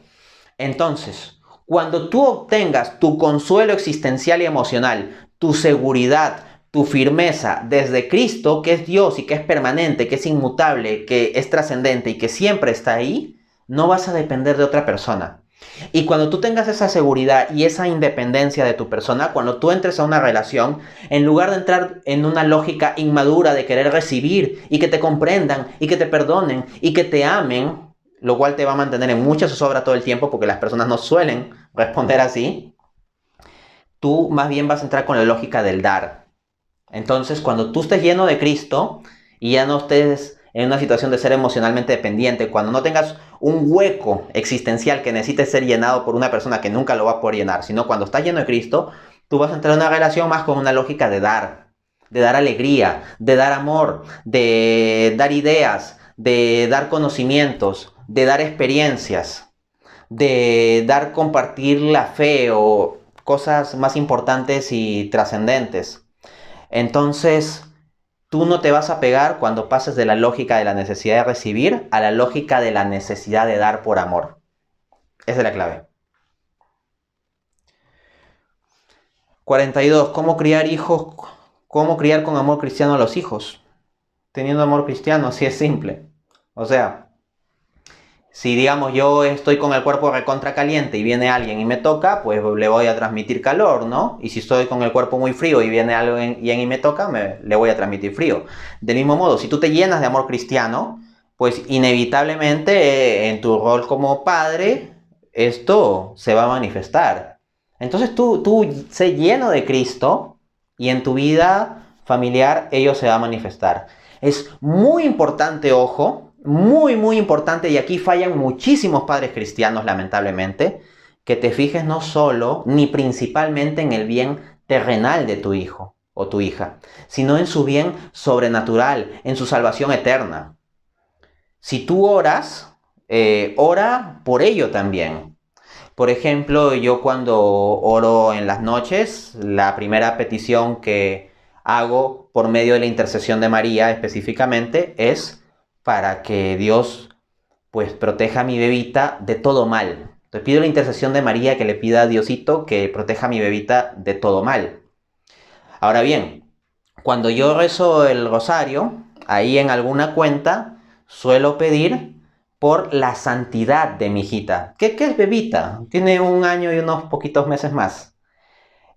Entonces, cuando tú obtengas tu consuelo existencial y emocional, tu seguridad, tu firmeza desde Cristo, que es Dios y que es permanente, que es inmutable, que es trascendente y que siempre está ahí, no vas a depender de otra persona. Y cuando tú tengas esa seguridad y esa independencia de tu persona, cuando tú entres a una relación, en lugar de entrar en una lógica inmadura de querer recibir y que te comprendan y que te perdonen y que te amen, lo cual te va a mantener en mucha zozobra todo el tiempo porque las personas no suelen responder así, tú más bien vas a entrar con la lógica del dar. Entonces, cuando tú estés lleno de Cristo y ya no estés en una situación de ser emocionalmente dependiente, cuando no tengas un hueco existencial que necesite ser llenado por una persona que nunca lo va a poder llenar, sino cuando estás lleno de Cristo, tú vas a entrar en una relación más con una lógica de dar alegría, de dar amor, de dar ideas, de dar conocimientos, de dar experiencias, de dar compartir la fe o cosas más importantes y trascendentes. Entonces, tú no te vas a pegar cuando pases de la lógica de la necesidad de recibir a la lógica de la necesidad de dar por amor. Esa es la clave. 42. ¿Cómo criar hijos? ¿Cómo criar con amor cristiano a los hijos? Teniendo amor cristiano, así es simple. O sea, si digamos yo estoy con el cuerpo recontra caliente y viene alguien y me toca, pues le voy a transmitir calor, ¿no? Y si estoy con el cuerpo muy frío y viene alguien y me toca, le voy a transmitir frío. Del mismo modo, si tú te llenas de amor cristiano, pues inevitablemente en tu rol como padre, esto se va a manifestar. Entonces tú sé lleno de Cristo y en tu vida familiar ello se va a manifestar. Es muy importante, ojo, muy importante, y aquí fallan muchísimos padres cristianos lamentablemente, que te fijes no solo ni principalmente en el bien terrenal de tu hijo o tu hija, sino en su bien sobrenatural, en su salvación eterna. Si tú oras, ora por ello también. Por ejemplo, yo cuando oro en las noches, la primera petición que hago por medio de la intercesión de María específicamente es para que Dios pues proteja a mi bebita de todo mal. Te pido la intercesión de María que le pida a Diosito que proteja a mi bebita de todo mal. Ahora bien, cuando yo rezo el rosario, ahí en alguna cuenta suelo pedir por la santidad de mi hijita. ¿Qué es bebita? Tiene 1 año y unos poquitos meses más.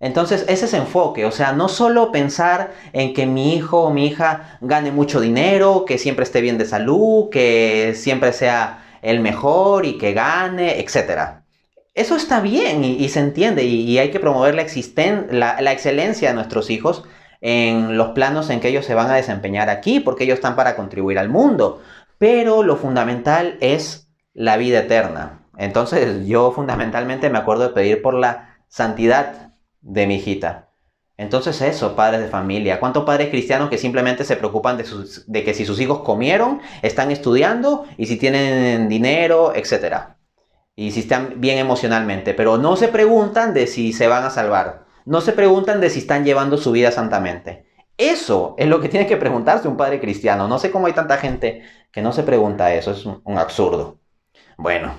Entonces, ese es enfoque, o sea, no solo pensar en que mi hijo o mi hija gane mucho dinero, que siempre esté bien de salud, que siempre sea el mejor y que gane, etc. Eso está bien y se entiende y hay que promover la excelencia de nuestros hijos en los planos en que ellos se van a desempeñar aquí, porque ellos están para contribuir al mundo. pero lo fundamental es la vida eterna. Entonces yo fundamentalmente me acuerdo de pedir por la santidad de mi hijita. Entonces eso, padres de familia. ¿Cuántos padres cristianos que simplemente se preocupan de que si sus hijos comieron, están estudiando y si tienen dinero, etcétera? Y si están bien emocionalmente, pero no se preguntan de si se van a salvar. No se preguntan de si están llevando su vida santamente. Eso es lo que tiene que preguntarse un padre cristiano. No sé cómo hay tanta gente que no se pregunta eso. Es un absurdo. Bueno,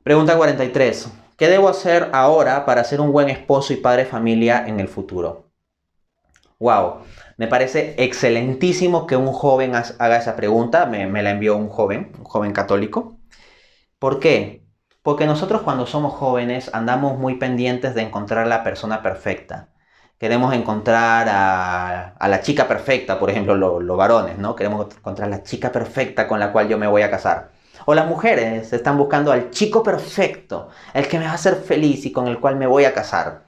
pregunta 43. ¿Qué debo hacer ahora para ser un buen esposo y padre de familia en el futuro? Wow, me parece excelentísimo que un joven haga esa pregunta. Me la envió un joven católico. ¿Por qué? Porque nosotros cuando somos jóvenes andamos muy pendientes de encontrar la persona perfecta. Queremos encontrar a la chica perfecta, por ejemplo, los varones, ¿no? Queremos encontrar la chica perfecta con la cual yo me voy a casar. O las mujeres están buscando al chico perfecto, el que me va a hacer feliz y con el cual me voy a casar.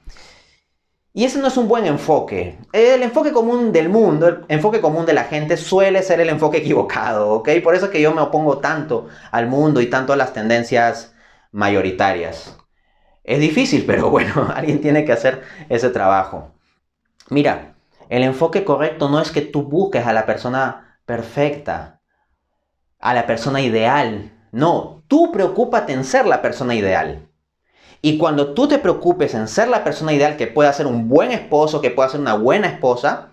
Y ese no es un buen enfoque. El enfoque común del mundo, el enfoque común de la gente suele ser el enfoque equivocado, ¿ok? Por eso es que yo me opongo tanto al mundo y tanto a las tendencias mayoritarias. Es difícil, pero bueno, alguien tiene que hacer ese trabajo. Mira, el enfoque correcto no es que tú busques a la persona perfecta, a la persona ideal. No, tú preocúpate en ser la persona ideal. Y cuando tú te preocupes en ser la persona ideal que pueda ser un buen esposo, que pueda ser una buena esposa,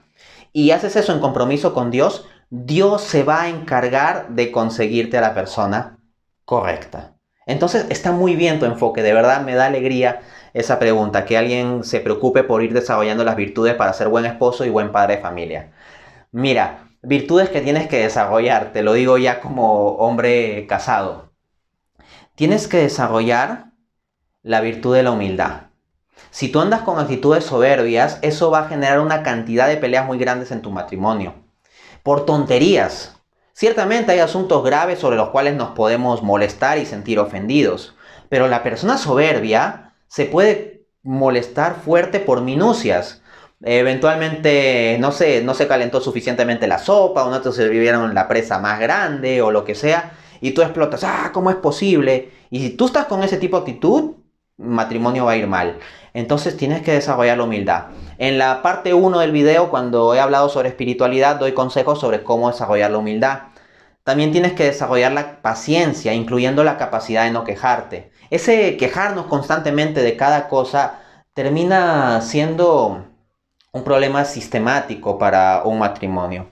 y haces eso en compromiso con Dios, Dios se va a encargar de conseguirte a la persona correcta. Entonces está muy bien tu enfoque, de verdad me da alegría esa pregunta, que alguien se preocupe por ir desarrollando las virtudes para ser buen esposo y buen padre de familia. Mira, virtudes que tienes que desarrollar, te lo digo ya como hombre casado. Tienes que desarrollar la virtud de la humildad. Si tú andas con actitudes soberbias, eso va a generar una cantidad de peleas muy grandes en tu matrimonio. Por tonterías. Ciertamente hay asuntos graves sobre los cuales nos podemos molestar y sentir ofendidos, pero la persona soberbia se puede molestar fuerte por minucias. Eventualmente no se calentó suficientemente la sopa, o no te sirvieron la presa más grande o lo que sea, y tú explotas, ¿cómo es posible? Y si tú estás con ese tipo de actitud, matrimonio va a ir mal. Entonces tienes que desarrollar la humildad. En la parte 1 del video, cuando he hablado sobre espiritualidad, doy consejos sobre cómo desarrollar la humildad. También tienes que desarrollar la paciencia, incluyendo la capacidad de no quejarte. Ese quejarnos constantemente de cada cosa termina siendo un problema sistemático para un matrimonio.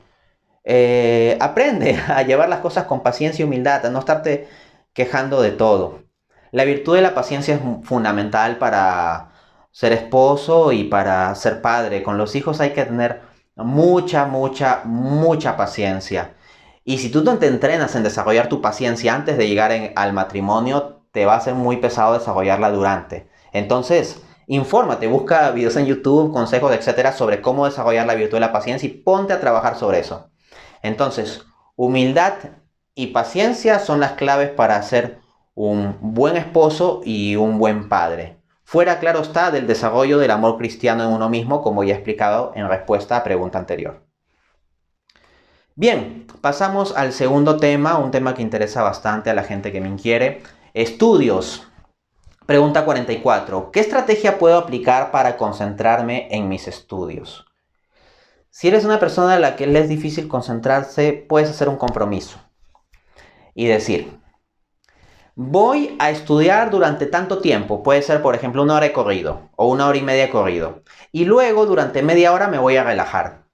Aprende a llevar las cosas con paciencia y humildad, a no estarte quejando de todo. La virtud de la paciencia es fundamental para ser esposo y para ser padre. Con los hijos hay que tener mucha paciencia. Y si tú no te entrenas en desarrollar tu paciencia antes de llegar al matrimonio, te va a ser muy pesado desarrollarla durante. Entonces, infórmate, busca videos en YouTube, consejos, etcétera, sobre cómo desarrollar la virtud de la paciencia y ponte a trabajar sobre eso. Entonces, humildad y paciencia son las claves para ser un buen esposo y un buen padre. Fuera, claro está, del desarrollo del amor cristiano en uno mismo, como ya he explicado en respuesta a pregunta anterior. Bien, pasamos al segundo tema, un tema que interesa bastante a la gente que me inquiere. Estudios. Pregunta 44. ¿Qué estrategia puedo aplicar para concentrarme en mis estudios? Si eres una persona a la que le es difícil concentrarse, puedes hacer un compromiso y decir: voy a estudiar durante tanto tiempo, puede ser por ejemplo 1 hora de corrido o 1 hora y media de corrido, y luego durante media hora me voy a relajar.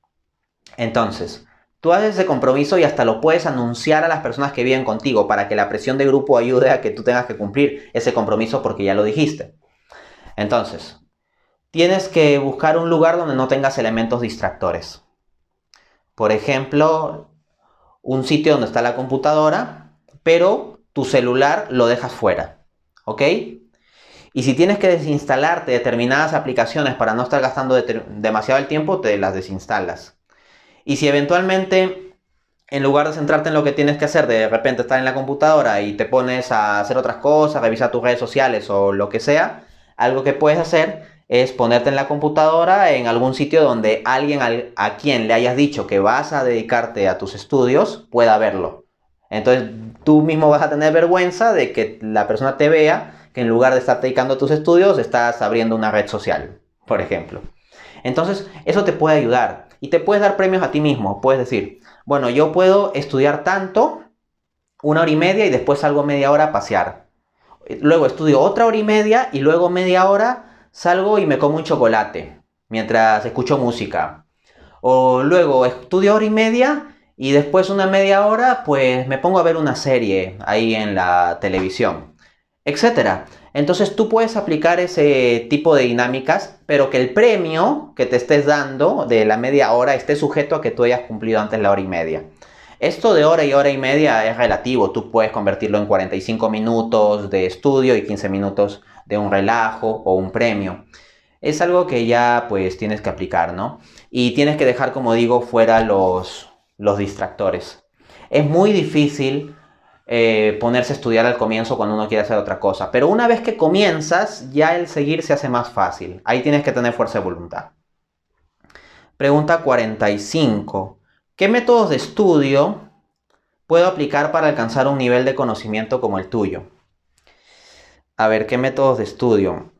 Entonces, tú haces ese compromiso y hasta lo puedes anunciar a las personas que viven contigo para que la presión de grupo ayude a que tú tengas que cumplir ese compromiso porque ya lo dijiste. Entonces, tienes que buscar un lugar donde no tengas elementos distractores. Por ejemplo, un sitio donde está la computadora, pero tu celular lo dejas fuera, ¿ok? Y si tienes que desinstalarte determinadas aplicaciones para no estar gastando demasiado el tiempo, te las desinstalas. Y si eventualmente, en lugar de centrarte en lo que tienes que hacer, de repente estar en la computadora y te pones a hacer otras cosas, revisar tus redes sociales o lo que sea, algo que puedes hacer es ponerte en la computadora en algún sitio donde alguien a quien le hayas dicho que vas a dedicarte a tus estudios pueda verlo. Entonces tú mismo vas a tener vergüenza de que la persona te vea que en lugar de estar dedicando a tus estudios, estás abriendo una red social, por ejemplo. Entonces, eso te puede ayudar y te puedes dar premios a ti mismo. Puedes decir, bueno, yo puedo estudiar tanto, 1 hora y media y después salgo media hora a pasear. Luego estudio otra hora y media y luego media hora salgo y me como un chocolate mientras escucho música. O luego estudio hora y media y después una media hora pues me pongo a ver una serie ahí en la televisión, etcétera. Entonces tú puedes aplicar ese tipo de dinámicas, pero que el premio que te estés dando de la media hora esté sujeto a que tú hayas cumplido antes la hora y media. Esto de hora y media es relativo. Tú puedes convertirlo en 45 minutos de estudio y 15 minutos de un relajo o un premio. Es algo que ya pues tienes que aplicar, ¿no? Y tienes que dejar, como digo, fuera los distractores. Es muy difícil ponerse a estudiar al comienzo cuando uno quiere hacer otra cosa. Pero una vez que comienzas, ya el seguir se hace más fácil. Ahí tienes que tener fuerza de voluntad. Pregunta 45. ¿Qué métodos de estudio puedo aplicar para alcanzar un nivel de conocimiento como el tuyo? A ver, ¿qué métodos de estudio?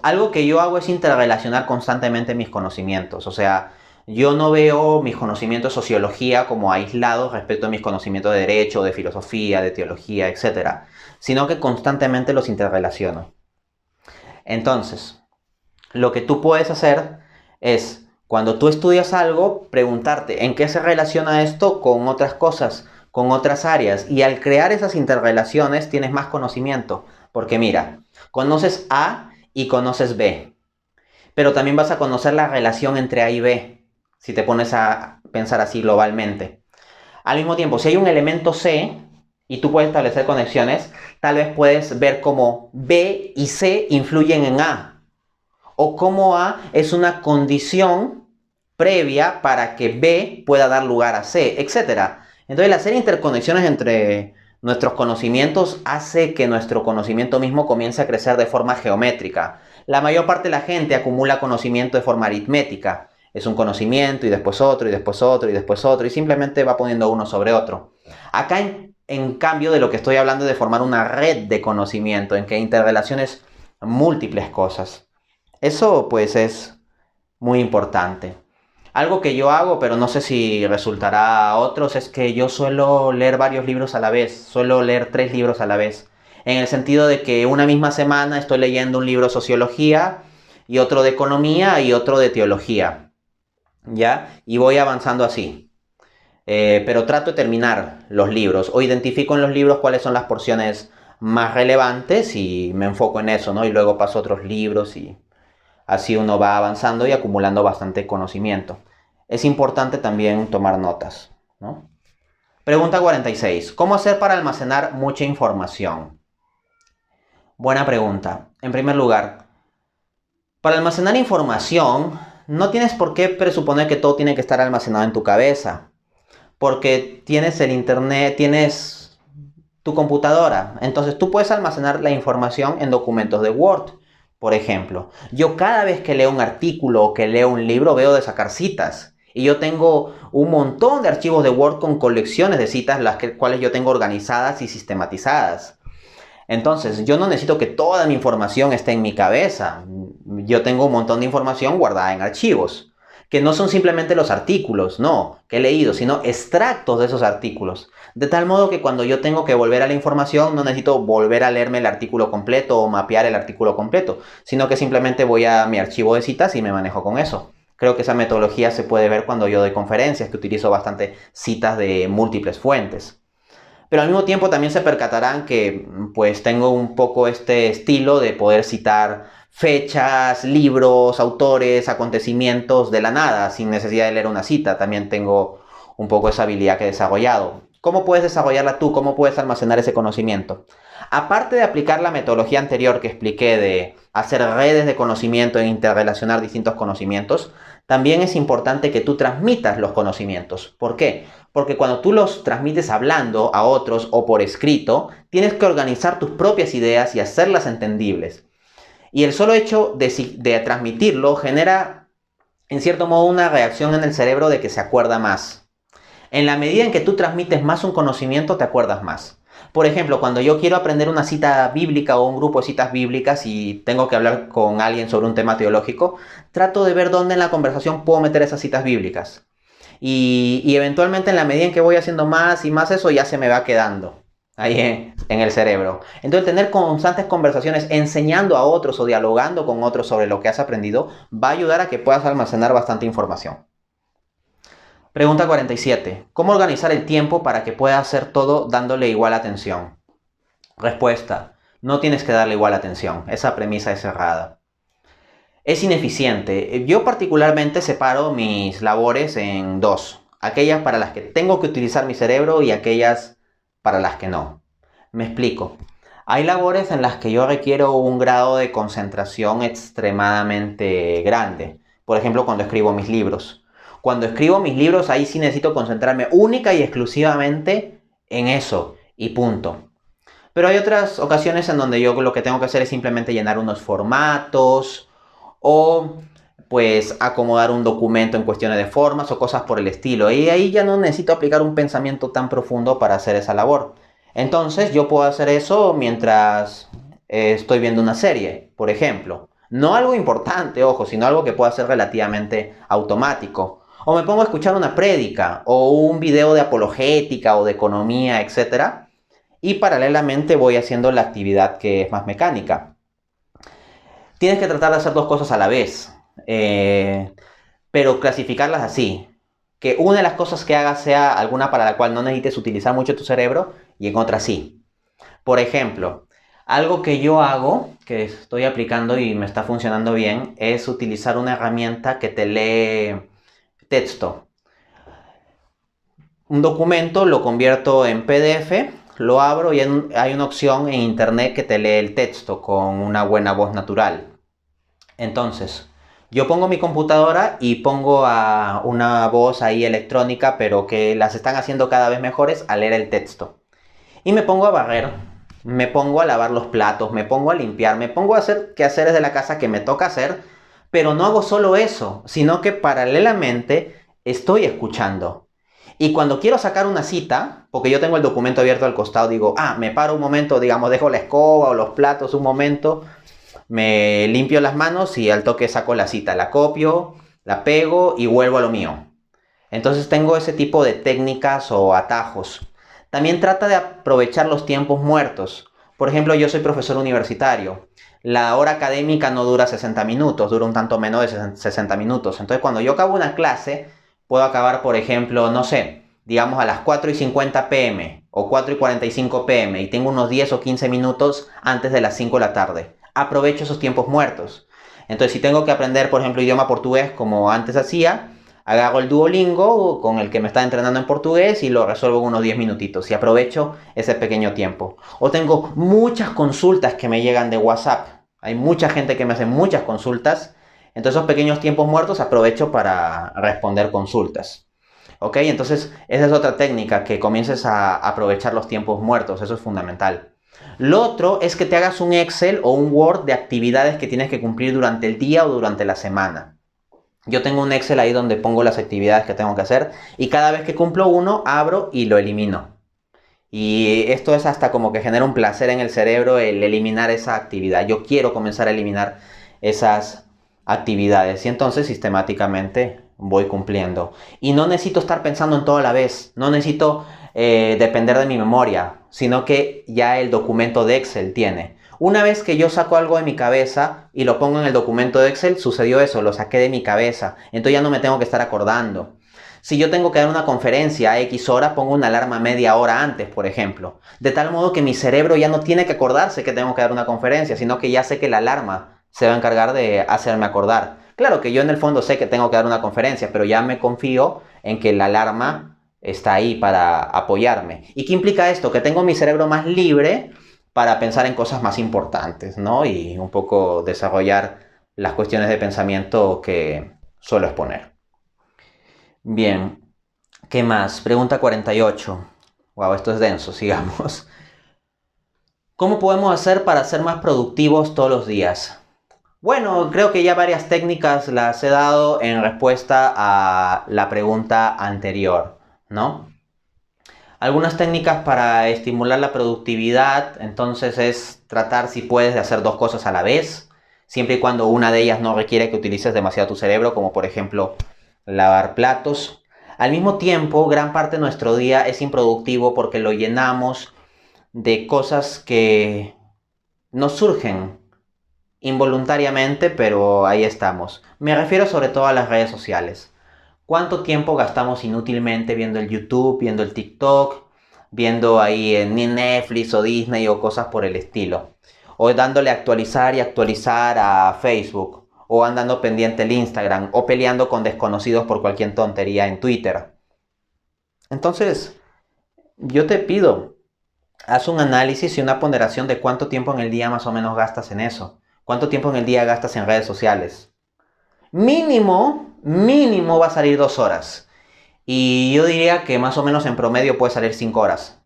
Algo que yo hago es interrelacionar constantemente mis conocimientos. O sea, yo no veo mis conocimientos de sociología como aislados respecto a mis conocimientos de derecho, de filosofía, de teología, etcétera, sino que constantemente los interrelaciono. Entonces, lo que tú puedes hacer es, cuando tú estudias algo, preguntarte en qué se relaciona esto con otras cosas, con otras áreas. Y al crear esas interrelaciones tienes más conocimiento. Porque mira, conoces A y conoces B. Pero también vas a conocer la relación entre A y B, si te pones a pensar así globalmente. Al mismo tiempo, si hay un elemento C y tú puedes establecer conexiones, tal vez puedes ver cómo B y C influyen en A. O cómo A es una condición previa para que B pueda dar lugar a C, etc. Entonces, el hacer interconexiones entre nuestros conocimientos hace que nuestro conocimiento mismo comience a crecer de forma geométrica. La mayor parte de la gente acumula conocimiento de forma aritmética. Es un conocimiento y después otro y después otro y después otro y simplemente va poniendo uno sobre otro. Acá, en cambio, de lo que estoy hablando es de formar una red de conocimiento en que interrelaciones múltiples cosas. Eso pues es muy importante. Algo que yo hago, pero no sé si resultará a otros, es que yo suelo leer varios libros a la vez. Suelo leer 3 libros a la vez. En el sentido de que una misma semana estoy leyendo un libro de sociología y otro de economía y otro de teología. ¿Ya? Y voy avanzando así. Pero trato de terminar los libros o identifico en los libros cuáles son las porciones más relevantes y me enfoco en eso, ¿no? Y luego paso a otros libros y así uno va avanzando y acumulando bastante conocimiento. Es importante también tomar notas, ¿no? Pregunta 46. ¿Cómo hacer para almacenar mucha información? Buena pregunta. En primer lugar, para almacenar información, no tienes por qué presuponer que todo tiene que estar almacenado en tu cabeza. Porque tienes el internet, tienes tu computadora. Entonces tú puedes almacenar la información en documentos de Word. Por ejemplo, yo cada vez que leo un artículo o que leo un libro veo de sacar citas. Y yo tengo un montón de archivos de Word con colecciones de citas, cuales yo tengo organizadas y sistematizadas. Entonces, yo no necesito que toda mi información esté en mi cabeza. Yo tengo un montón de información guardada en archivos, que no son simplemente los artículos, no, que he leído, sino extractos de esos artículos. De tal modo que cuando yo tengo que volver a la información, no necesito volver a leerme el artículo completo o mapear el artículo completo, sino que simplemente voy a mi archivo de citas y me manejo con eso. Creo que esa metodología se puede ver cuando yo doy conferencias, que utilizo bastante citas de múltiples fuentes. Pero al mismo tiempo también se percatarán que pues tengo un poco este estilo de poder citar fechas, libros, autores, acontecimientos de la nada, sin necesidad de leer una cita. También tengo un poco esa habilidad que he desarrollado. ¿Cómo puedes desarrollarla tú? ¿Cómo puedes almacenar ese conocimiento? Aparte de aplicar la metodología anterior que expliqué de hacer redes de conocimiento e interrelacionar distintos conocimientos, también es importante que tú transmitas los conocimientos. ¿Por qué? Porque cuando tú los transmites hablando a otros o por escrito, tienes que organizar tus propias ideas y hacerlas entendibles. Y el solo hecho de transmitirlo genera, en cierto modo, una reacción en el cerebro de que se acuerda más. En la medida en que tú transmites más un conocimiento, te acuerdas más. Por ejemplo, cuando yo quiero aprender una cita bíblica o un grupo de citas bíblicas y tengo que hablar con alguien sobre un tema teológico, trato de ver dónde en la conversación puedo meter esas citas bíblicas. Y eventualmente en la medida en que voy haciendo más y más eso, ya se me va quedando ahí en el cerebro. Entonces tener constantes conversaciones enseñando a otros o dialogando con otros sobre lo que has aprendido va a ayudar a que puedas almacenar bastante información. Pregunta 47. ¿Cómo organizar el tiempo para que puedas hacer todo dándole igual atención? Respuesta. No tienes que darle igual atención. Esa premisa es errada. Es ineficiente. Yo particularmente separo mis labores en dos. Aquellas para las que tengo que utilizar mi cerebro y aquellas para las que no. Me explico. Hay labores en las que yo requiero un grado de concentración extremadamente grande. Por ejemplo, cuando escribo mis libros. Cuando escribo mis libros, ahí sí necesito concentrarme única y exclusivamente en eso. Y punto. Pero hay otras ocasiones en donde yo lo que tengo que hacer es simplemente llenar unos formatos o pues acomodar un documento en cuestiones de formas o cosas por el estilo. Y ahí ya no necesito aplicar un pensamiento tan profundo para hacer esa labor. Entonces yo puedo hacer eso mientras estoy viendo una serie, por ejemplo. No algo importante, ojo, sino algo que pueda ser relativamente automático. O me pongo a escuchar una prédica o un video de apologética o de economía, etc. Y paralelamente voy haciendo la actividad que es más mecánica. Tienes que tratar de hacer dos cosas a la vez, pero clasificarlas así. Que una de las cosas que hagas sea alguna para la cual no necesites utilizar mucho tu cerebro y en otra sí. Por ejemplo, algo que yo hago, que estoy aplicando y me está funcionando bien, es utilizar una herramienta que te lee texto. Un documento lo convierto en PDF, lo abro y hay una opción en internet que te lee el texto con una buena voz natural. Entonces, yo pongo mi computadora y pongo a una voz ahí electrónica, pero que las están haciendo cada vez mejores a leer el texto. Y me pongo a barrer, me pongo a lavar los platos, me pongo a limpiar, me pongo a hacer quehaceres de la casa que me toca hacer, pero no hago solo eso, sino que paralelamente estoy escuchando. Y cuando quiero sacar una cita, porque yo tengo el documento abierto al costado, digo, me paro un momento, digamos, dejo la escoba o los platos un momento, me limpio las manos y al toque saco la cita, la copio, la pego y vuelvo a lo mío. Entonces tengo ese tipo de técnicas o atajos. También trata de aprovechar los tiempos muertos. Por ejemplo, yo soy profesor universitario. La hora académica no dura 60 minutos, dura un tanto menos de 60 minutos. Entonces cuando yo acabo una clase, puedo acabar, por ejemplo, no sé, digamos a las 4:50 pm o 4:45 pm y tengo unos 10 o 15 minutos antes de las 5 de la tarde. Aprovecho esos tiempos muertos. Entonces, si tengo que aprender, por ejemplo, idioma portugués como antes hacía, agarro el Duolingo con el que me está entrenando en portugués y lo resuelvo en unos 10 minutitos y aprovecho ese pequeño tiempo. O tengo muchas consultas que me llegan de WhatsApp. Hay mucha gente que me hace muchas consultas. Entonces, esos pequeños tiempos muertos aprovecho para responder consultas. ¿Ok? Entonces, esa es otra técnica, que comiences a aprovechar los tiempos muertos. Eso es fundamental. Lo otro es que te hagas un Excel o un Word de actividades que tienes que cumplir durante el día o durante la semana. Yo tengo un Excel ahí donde pongo las actividades que tengo que hacer y cada vez que cumplo uno, abro y lo elimino. Y esto es hasta como que genera un placer en el cerebro el eliminar esa actividad. Yo quiero comenzar a eliminar esas actividades y entonces sistemáticamente voy cumpliendo. Y no necesito estar pensando en todo a la vez. No necesito depender de mi memoria, sino que ya el documento de Excel tiene. Una vez que yo saco algo de mi cabeza y lo pongo en el documento de Excel, sucedió eso, lo saqué de mi cabeza. Entonces ya no me tengo que estar acordando. Si yo tengo que dar una conferencia a X hora, pongo una alarma media hora antes, por ejemplo. De tal modo que mi cerebro ya no tiene que acordarse que tengo que dar una conferencia, sino que ya sé que la alarma se va a encargar de hacerme acordar. Claro que yo en el fondo sé que tengo que dar una conferencia, pero ya me confío en que la alarma está ahí para apoyarme. ¿Y qué implica esto? Que tengo mi cerebro más libre para pensar en cosas más importantes, ¿no? Y un poco desarrollar las cuestiones de pensamiento que suelo exponer. Bien, ¿qué más? Pregunta 48. Wow, esto es denso, sigamos. ¿Cómo podemos hacer para ser más productivos todos los días? Bueno, creo que ya varias técnicas las he dado en respuesta a la pregunta anterior, ¿no? Algunas técnicas para estimular la productividad, entonces es tratar si puedes de hacer dos cosas a la vez, siempre y cuando una de ellas no requiere que utilices demasiado tu cerebro, como por ejemplo lavar platos. Al mismo tiempo, gran parte de nuestro día es improductivo porque lo llenamos de cosas que nos surgen involuntariamente, pero ahí estamos. Me refiero sobre todo a las redes sociales. ¿Cuánto tiempo gastamos inútilmente viendo el YouTube, viendo el TikTok, viendo ahí en Netflix o Disney o cosas por el estilo? O dándole a actualizar y actualizar a Facebook, o andando pendiente el Instagram, o peleando con desconocidos por cualquier tontería en Twitter. Entonces, yo te pido, haz un análisis y una ponderación de cuánto tiempo en el día más o menos gastas en eso. ¿Cuánto tiempo en el día gastas en redes sociales? Mínimo va a salir 2 horas. Y yo diría que más o menos en promedio puede salir 5 horas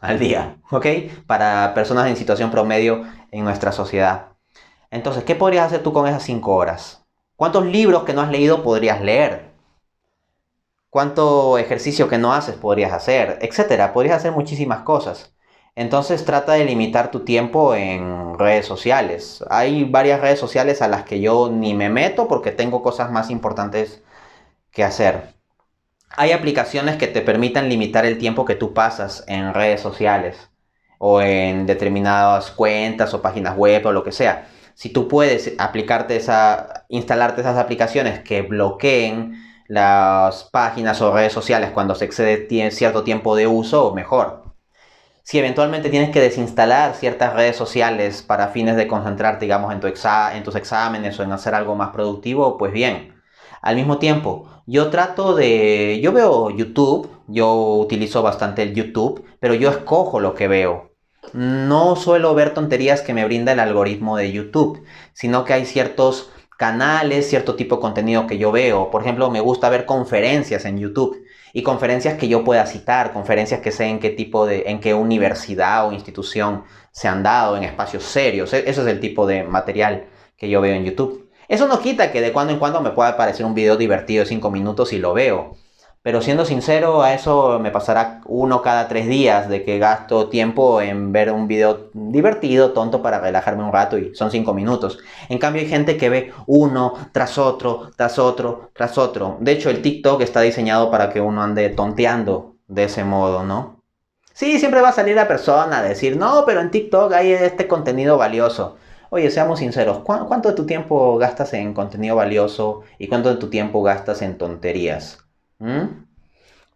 al día, ¿ok? Para personas en situación promedio en nuestra sociedad. Entonces, ¿qué podrías hacer tú con esas 5 horas? ¿Cuántos libros que no has leído podrías leer? ¿Cuánto ejercicio que no haces podrías hacer? Etcétera. Podrías hacer muchísimas cosas. Entonces trata de limitar tu tiempo en redes sociales. Hay varias redes sociales a las que yo ni me meto porque tengo cosas más importantes que hacer. Hay aplicaciones que te permitan limitar el tiempo que tú pasas en redes sociales o en determinadas cuentas o páginas web o lo que sea. Si tú puedes instalarte esas aplicaciones que bloqueen las páginas o redes sociales cuando se excede cierto tiempo de uso, mejor. Si eventualmente tienes que desinstalar ciertas redes sociales para fines de concentrarte, digamos, en tus exámenes o en hacer algo más productivo, pues bien. Al mismo tiempo, yo veo YouTube, yo utilizo bastante el YouTube, pero yo escojo lo que veo. No suelo ver tonterías que me brinda el algoritmo de YouTube, sino que hay ciertos canales, cierto tipo de contenido que yo veo. Por ejemplo, me gusta ver conferencias en YouTube y conferencias que yo pueda citar, conferencias que sé en qué universidad o institución se han dado, en espacios serios. Ese es el tipo de material que yo veo en YouTube. Eso no quita que de cuando en cuando me pueda aparecer un video divertido de 5 minutos y lo veo. Pero siendo sincero, a eso me pasará uno cada 3 días de que gasto tiempo en ver un video divertido, tonto, para relajarme un rato y son 5 minutos. En cambio hay gente que ve uno tras otro, tras otro, tras otro. De hecho, el TikTok está diseñado para que uno ande tonteando de ese modo, ¿no? Sí, siempre va a salir la persona a decir, no, pero en TikTok hay este contenido valioso. Oye, seamos sinceros, ¿cuánto de tu tiempo gastas en contenido valioso y cuánto de tu tiempo gastas en tonterías? ¿Mm?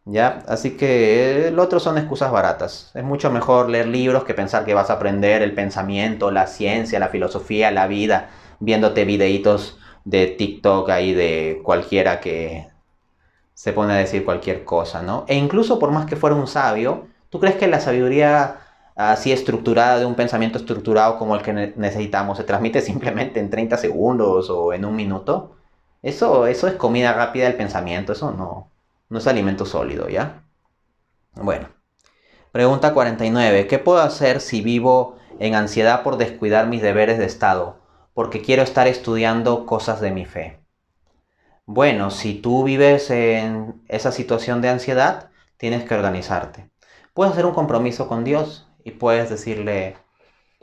¿Ya? Así que el otro son excusas baratas. Es mucho mejor leer libros que pensar que vas a aprender el pensamiento, la ciencia, la filosofía, la vida, viéndote videitos de TikTok ahí de cualquiera que se pone a decir cualquier cosa, ¿no? E incluso por más que fuera un sabio, ¿tú crees que la sabiduría así estructurada de un pensamiento estructurado como el que necesitamos se transmite simplemente en 30 segundos o en un minuto? Eso es comida rápida del pensamiento, eso no es alimento sólido, ¿ya? Bueno, pregunta 49. ¿Qué puedo hacer si vivo en ansiedad por descuidar mis deberes de Estado? Porque quiero estar estudiando cosas de mi fe. Bueno, si tú vives en esa situación de ansiedad, tienes que organizarte. Puedes hacer un compromiso con Dios y puedes decirle,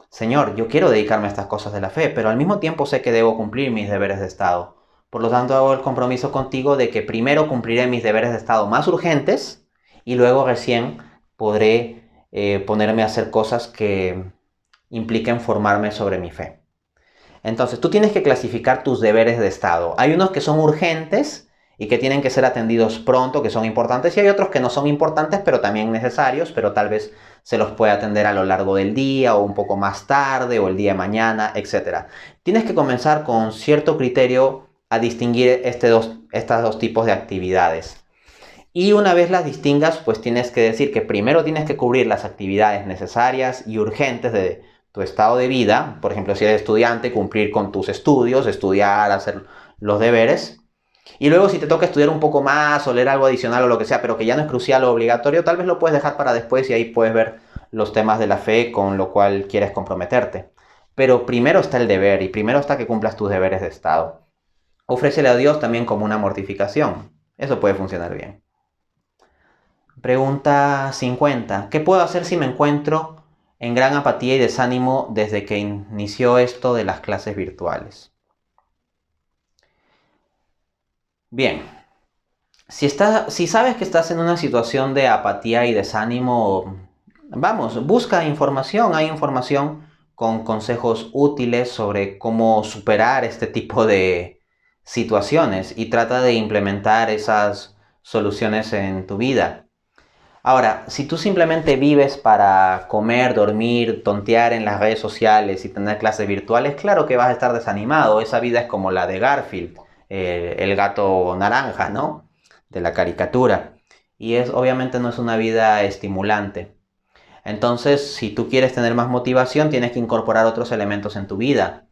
Señor, yo quiero dedicarme a estas cosas de la fe, pero al mismo tiempo sé que debo cumplir mis deberes de Estado. Por lo tanto, hago el compromiso contigo de que primero cumpliré mis deberes de Estado más urgentes y luego recién podré ponerme a hacer cosas que impliquen formarme sobre mi fe. Entonces, tú tienes que clasificar tus deberes de Estado. Hay unos que son urgentes y que tienen que ser atendidos pronto, que son importantes, y hay otros que no son importantes, pero también necesarios, pero tal vez se los puede atender a lo largo del día o un poco más tarde o el día de mañana, etc. Tienes que comenzar con cierto criterio a distinguir estas dos tipos de actividades. Y una vez las distingas, pues tienes que decir que primero tienes que cubrir las actividades necesarias y urgentes de tu estado de vida. Por ejemplo, si eres estudiante, cumplir con tus estudios, estudiar, hacer los deberes. Y luego si te toca estudiar un poco más o leer algo adicional o lo que sea, pero que ya no es crucial o obligatorio, tal vez lo puedes dejar para después y ahí puedes ver los temas de la fe con lo cual quieres comprometerte. Pero primero está el deber y primero está que cumplas tus deberes de estado. Ofrécele a Dios también como una mortificación. Eso puede funcionar bien. Pregunta 50. ¿Qué puedo hacer si me encuentro en gran apatía y desánimo desde que inició esto de las clases virtuales? Bien, si sabes que estás en una situación de apatía y desánimo, vamos, busca información. Hay información con consejos útiles sobre cómo superar este tipo de situaciones y trata de implementar esas soluciones en tu vida. Ahora, si tú simplemente vives para comer, dormir, tontear en las redes sociales y tener clases virtuales, claro que vas a estar desanimado. Esa vida es como la de Garfield, el gato naranja, ¿no? De la caricatura. Y obviamente no es una vida estimulante. Entonces, si tú quieres tener más motivación, tienes que incorporar otros elementos en tu vida,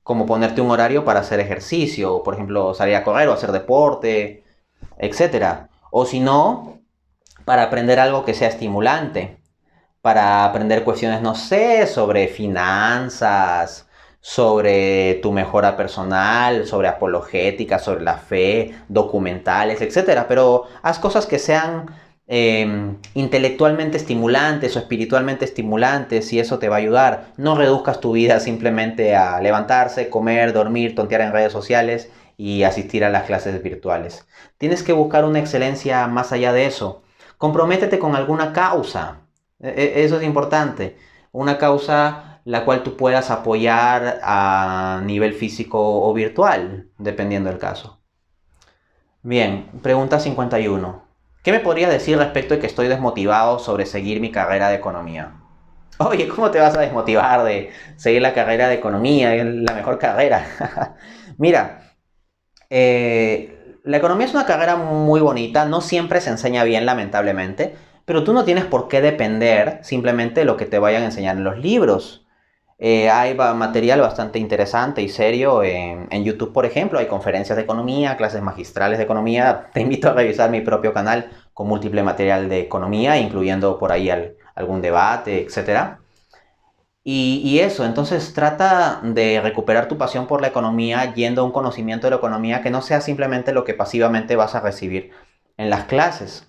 como ponerte un horario para hacer ejercicio, o por ejemplo, salir a correr o hacer deporte, etcétera. O si no, para aprender algo que sea estimulante, para aprender cuestiones, no sé, sobre finanzas, sobre tu mejora personal, sobre apologética, sobre la fe, documentales, etcétera. Pero haz cosas que sean intelectualmente estimulantes o espiritualmente estimulantes y eso te va a ayudar. No reduzcas tu vida simplemente a levantarse, comer, dormir, tontear en redes sociales y asistir a las clases virtuales. Tienes que buscar una excelencia más allá de eso. Comprométete con alguna causa. Eso es importante. Una causa la cual tú puedas apoyar a nivel físico o virtual, dependiendo del caso. Bien, pregunta 51. ¿Qué me podrías decir respecto de que estoy desmotivado sobre seguir mi carrera de economía? Oye, ¿cómo te vas a desmotivar de seguir la carrera de economía? Es la mejor carrera. Mira, la economía es una carrera muy bonita, no siempre se enseña bien, lamentablemente, pero tú no tienes por qué depender simplemente de lo que te vayan a enseñar en los libros. Hay material bastante interesante y serio en YouTube, por ejemplo. Hay conferencias de economía, clases magistrales de economía. Te invito a revisar mi propio canal con múltiple material de economía, incluyendo por ahí algún debate, etcétera. Y eso, entonces trata de recuperar tu pasión por la economía yendo a un conocimiento de la economía que no sea simplemente lo que pasivamente vas a recibir en las clases.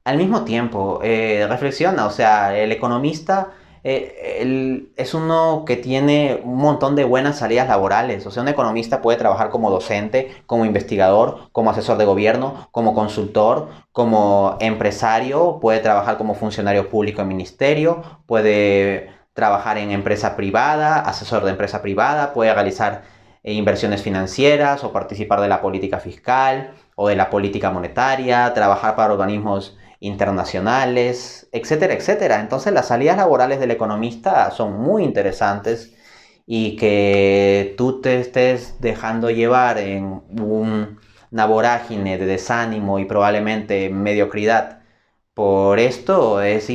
Al mismo tiempo, reflexiona, o sea, el economista es uno que tiene un montón de buenas salidas laborales. O sea, un economista puede trabajar como docente, como investigador, como asesor de gobierno, como consultor, como empresario, puede trabajar como funcionario público en ministerio, puede trabajar en empresa privada, asesor de empresa privada, puede realizar inversiones financieras o participar de la política fiscal o de la política monetaria, trabajar para organismos internacionales, etcétera, etcétera. Entonces las salidas laborales del economista son muy interesantes y que tú te estés dejando llevar en una vorágine de desánimo y probablemente mediocridad por esto es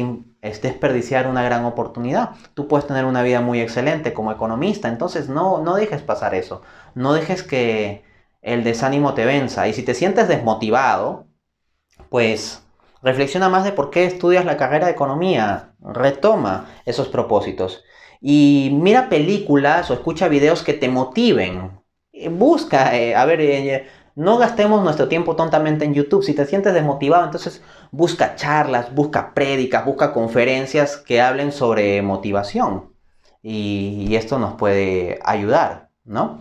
desperdiciar una gran oportunidad. Tú puedes tener una vida muy excelente como economista, entonces no dejes pasar eso. No dejes que el desánimo te venza. Y si te sientes desmotivado, pues reflexiona más de por qué estudias la carrera de economía. Retoma esos propósitos. Y mira películas o escucha videos que te motiven. Busca, no gastemos nuestro tiempo tontamente en YouTube. Si te sientes desmotivado, entonces busca charlas, busca prédicas, busca conferencias que hablen sobre motivación. Y esto nos puede ayudar, ¿no?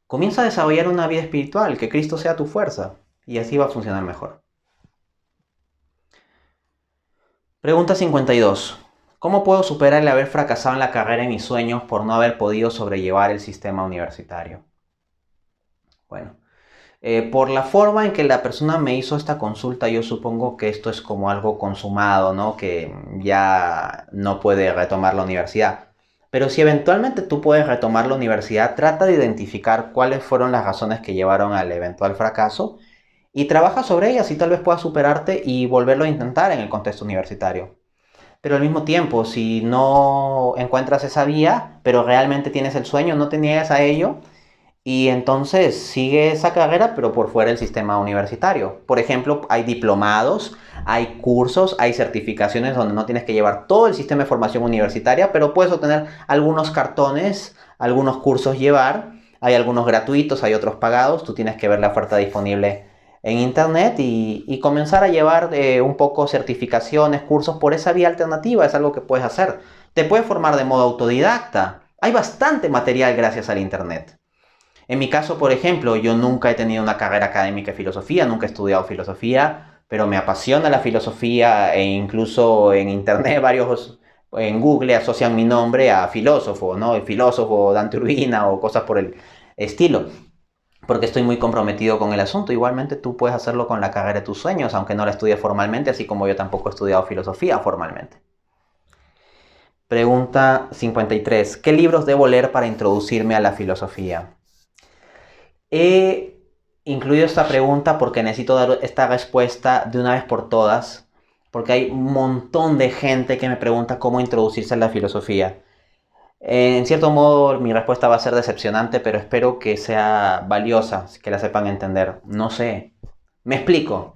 Comienza a desarrollar una vida espiritual, que Cristo sea tu fuerza. Y así va a funcionar mejor. Pregunta 52. ¿Cómo puedo superar el haber fracasado en la carrera de mis sueños por no haber podido sobrellevar el sistema universitario? Bueno, por la forma en que la persona me hizo esta consulta, yo supongo que esto es como algo consumado, ¿no? Que ya no puede retomar la universidad. Pero si eventualmente tú puedes retomar la universidad, trata de identificar cuáles fueron las razones que llevaron al eventual fracaso y trabaja sobre ellas y tal vez puedas superarte y volverlo a intentar en el contexto universitario. Pero al mismo tiempo, si no encuentras esa vía, pero realmente tienes el sueño, no te niegues a ello y entonces sigue esa carrera, pero por fuera del sistema universitario. Por ejemplo, hay diplomados, hay cursos, hay certificaciones donde no tienes que llevar todo el sistema de formación universitaria, pero puedes obtener algunos cartones, algunos cursos llevar. Hay algunos gratuitos, hay otros pagados. Tú tienes que ver la oferta disponible en internet y comenzar a llevar un poco certificaciones, cursos por esa vía alternativa. Es algo que puedes hacer. Te puedes formar de modo autodidacta. Hay bastante material gracias al internet. En mi caso, por ejemplo, yo nunca he tenido una carrera académica de filosofía, nunca he estudiado filosofía, pero me apasiona la filosofía e incluso en internet en Google asocian mi nombre a filósofo, ¿no? El filósofo Dante Urbina o cosas por el estilo, porque estoy muy comprometido con el asunto. Igualmente tú puedes hacerlo con la carrera de tus sueños, aunque no la estudies formalmente, así como yo tampoco he estudiado filosofía formalmente. Pregunta 53. ¿Qué libros debo leer para introducirme a la filosofía? He incluido esta pregunta porque necesito dar esta respuesta de una vez por todas, porque hay un montón de gente que me pregunta cómo introducirse a la filosofía. En cierto modo mi respuesta va a ser decepcionante, pero espero que sea valiosa, que la sepan entender. No sé. Me explico.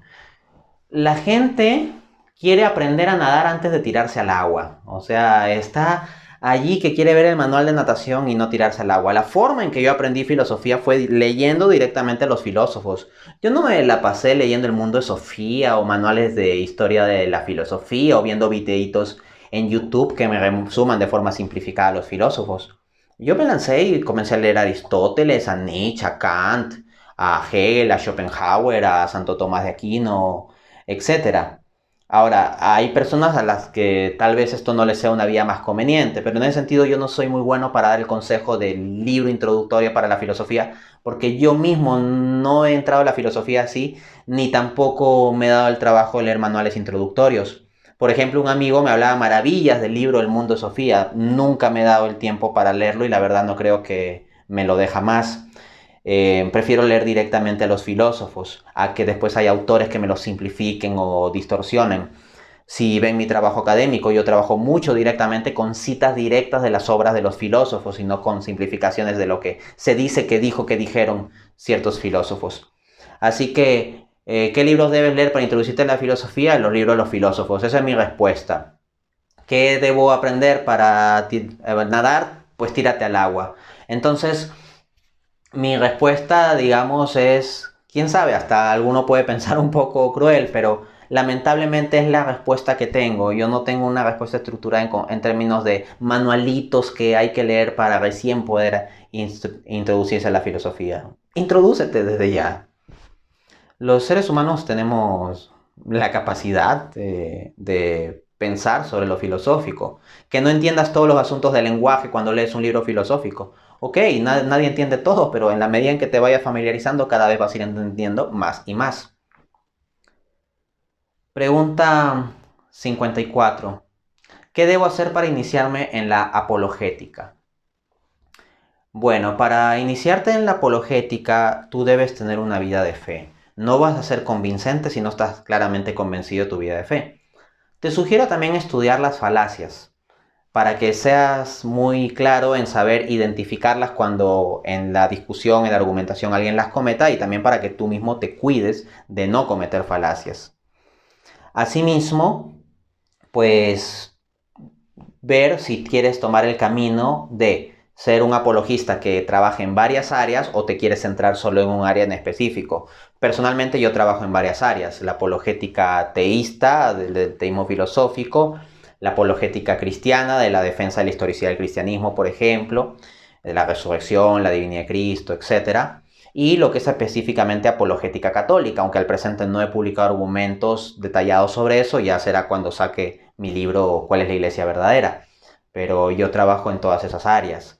La gente quiere aprender a nadar antes de tirarse al agua. O sea, está allí que quiere ver el manual de natación y no tirarse al agua. La forma en que yo aprendí filosofía fue leyendo directamente a los filósofos. Yo no me la pasé leyendo El Mundo de Sofía o manuales de historia de la filosofía o viendo videitos en YouTube que me resuman de forma simplificada a los filósofos. Yo me lancé y comencé a leer a Aristóteles, a Nietzsche, a Kant, a Hegel, a Schopenhauer, a Santo Tomás de Aquino, etcétera. Ahora, hay personas a las que tal vez esto no les sea una vía más conveniente, pero en ese sentido yo no soy muy bueno para dar el consejo del libro introductorio para la filosofía, porque yo mismo no he entrado a la filosofía así, ni tampoco me he dado el trabajo de leer manuales introductorios. Por ejemplo, un amigo me hablaba maravillas del libro El Mundo de Sofía. Nunca me he dado el tiempo para leerlo y la verdad no creo que me lo deja más. Prefiero leer directamente a los filósofos, a que después hay autores que me los simplifiquen o distorsionen. Si ven mi trabajo académico, yo trabajo mucho directamente con citas directas de las obras de los filósofos y no con simplificaciones de lo que se dice que dijo que dijeron ciertos filósofos. Así que, ¿qué libros debes leer para introducirte en la filosofía? Los libros de los filósofos. Esa es mi respuesta. ¿Qué debo aprender para nadar? Pues tírate al agua. Entonces, mi respuesta, digamos, es, quién sabe, hasta alguno puede pensar un poco cruel, pero lamentablemente es la respuesta que tengo. Yo no tengo una respuesta estructurada en términos de manualitos que hay que leer para recién poder introducirse a la filosofía. Introdúcete desde ya. Los seres humanos tenemos la capacidad de pensar sobre lo filosófico. Que no entiendas todos los asuntos del lenguaje cuando lees un libro filosófico. Ok, nadie entiende todo, pero en la medida en que te vayas familiarizando, cada vez vas a ir entendiendo más y más. Pregunta 54. ¿Qué debo hacer para iniciarme en la apologética? Bueno, para iniciarte en la apologética, tú debes tener una vida de fe. No vas a ser convincente si no estás claramente convencido de tu vida de fe. Te sugiero también estudiar las falacias, para que seas muy claro en saber identificarlas cuando en la discusión, en la argumentación alguien las cometa, y también para que tú mismo te cuides de no cometer falacias. Asimismo, pues ver si quieres tomar el camino de ser un apologista que trabaje en varias áreas o te quieres centrar solo en un área en específico. Personalmente yo trabajo en varias áreas: la apologética teísta, del teísmo filosófico, la apologética cristiana, de la defensa de la historicidad del cristianismo, por ejemplo, de la resurrección, la divinidad de Cristo, etc. Y lo que es específicamente apologética católica, aunque al presente no he publicado argumentos detallados sobre eso, ya será cuando saque mi libro ¿Cuál es la iglesia verdadera? Pero yo trabajo en todas esas áreas.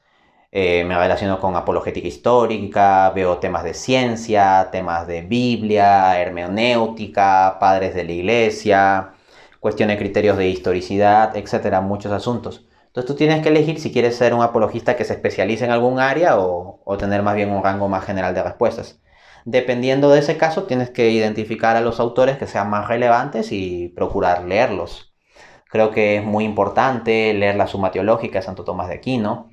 Me relaciono con apologética histórica, veo temas de ciencia, temas de Biblia, hermenéutica, padres de la iglesia, cuestiones de criterios de historicidad, etcétera, muchos asuntos. Entonces tú tienes que elegir si quieres ser un apologista que se especialice en algún área o tener más bien un rango más general de respuestas. Dependiendo de ese caso, tienes que identificar a los autores que sean más relevantes y procurar leerlos. Creo que es muy importante leer la Suma Teológica de Santo Tomás de Aquino.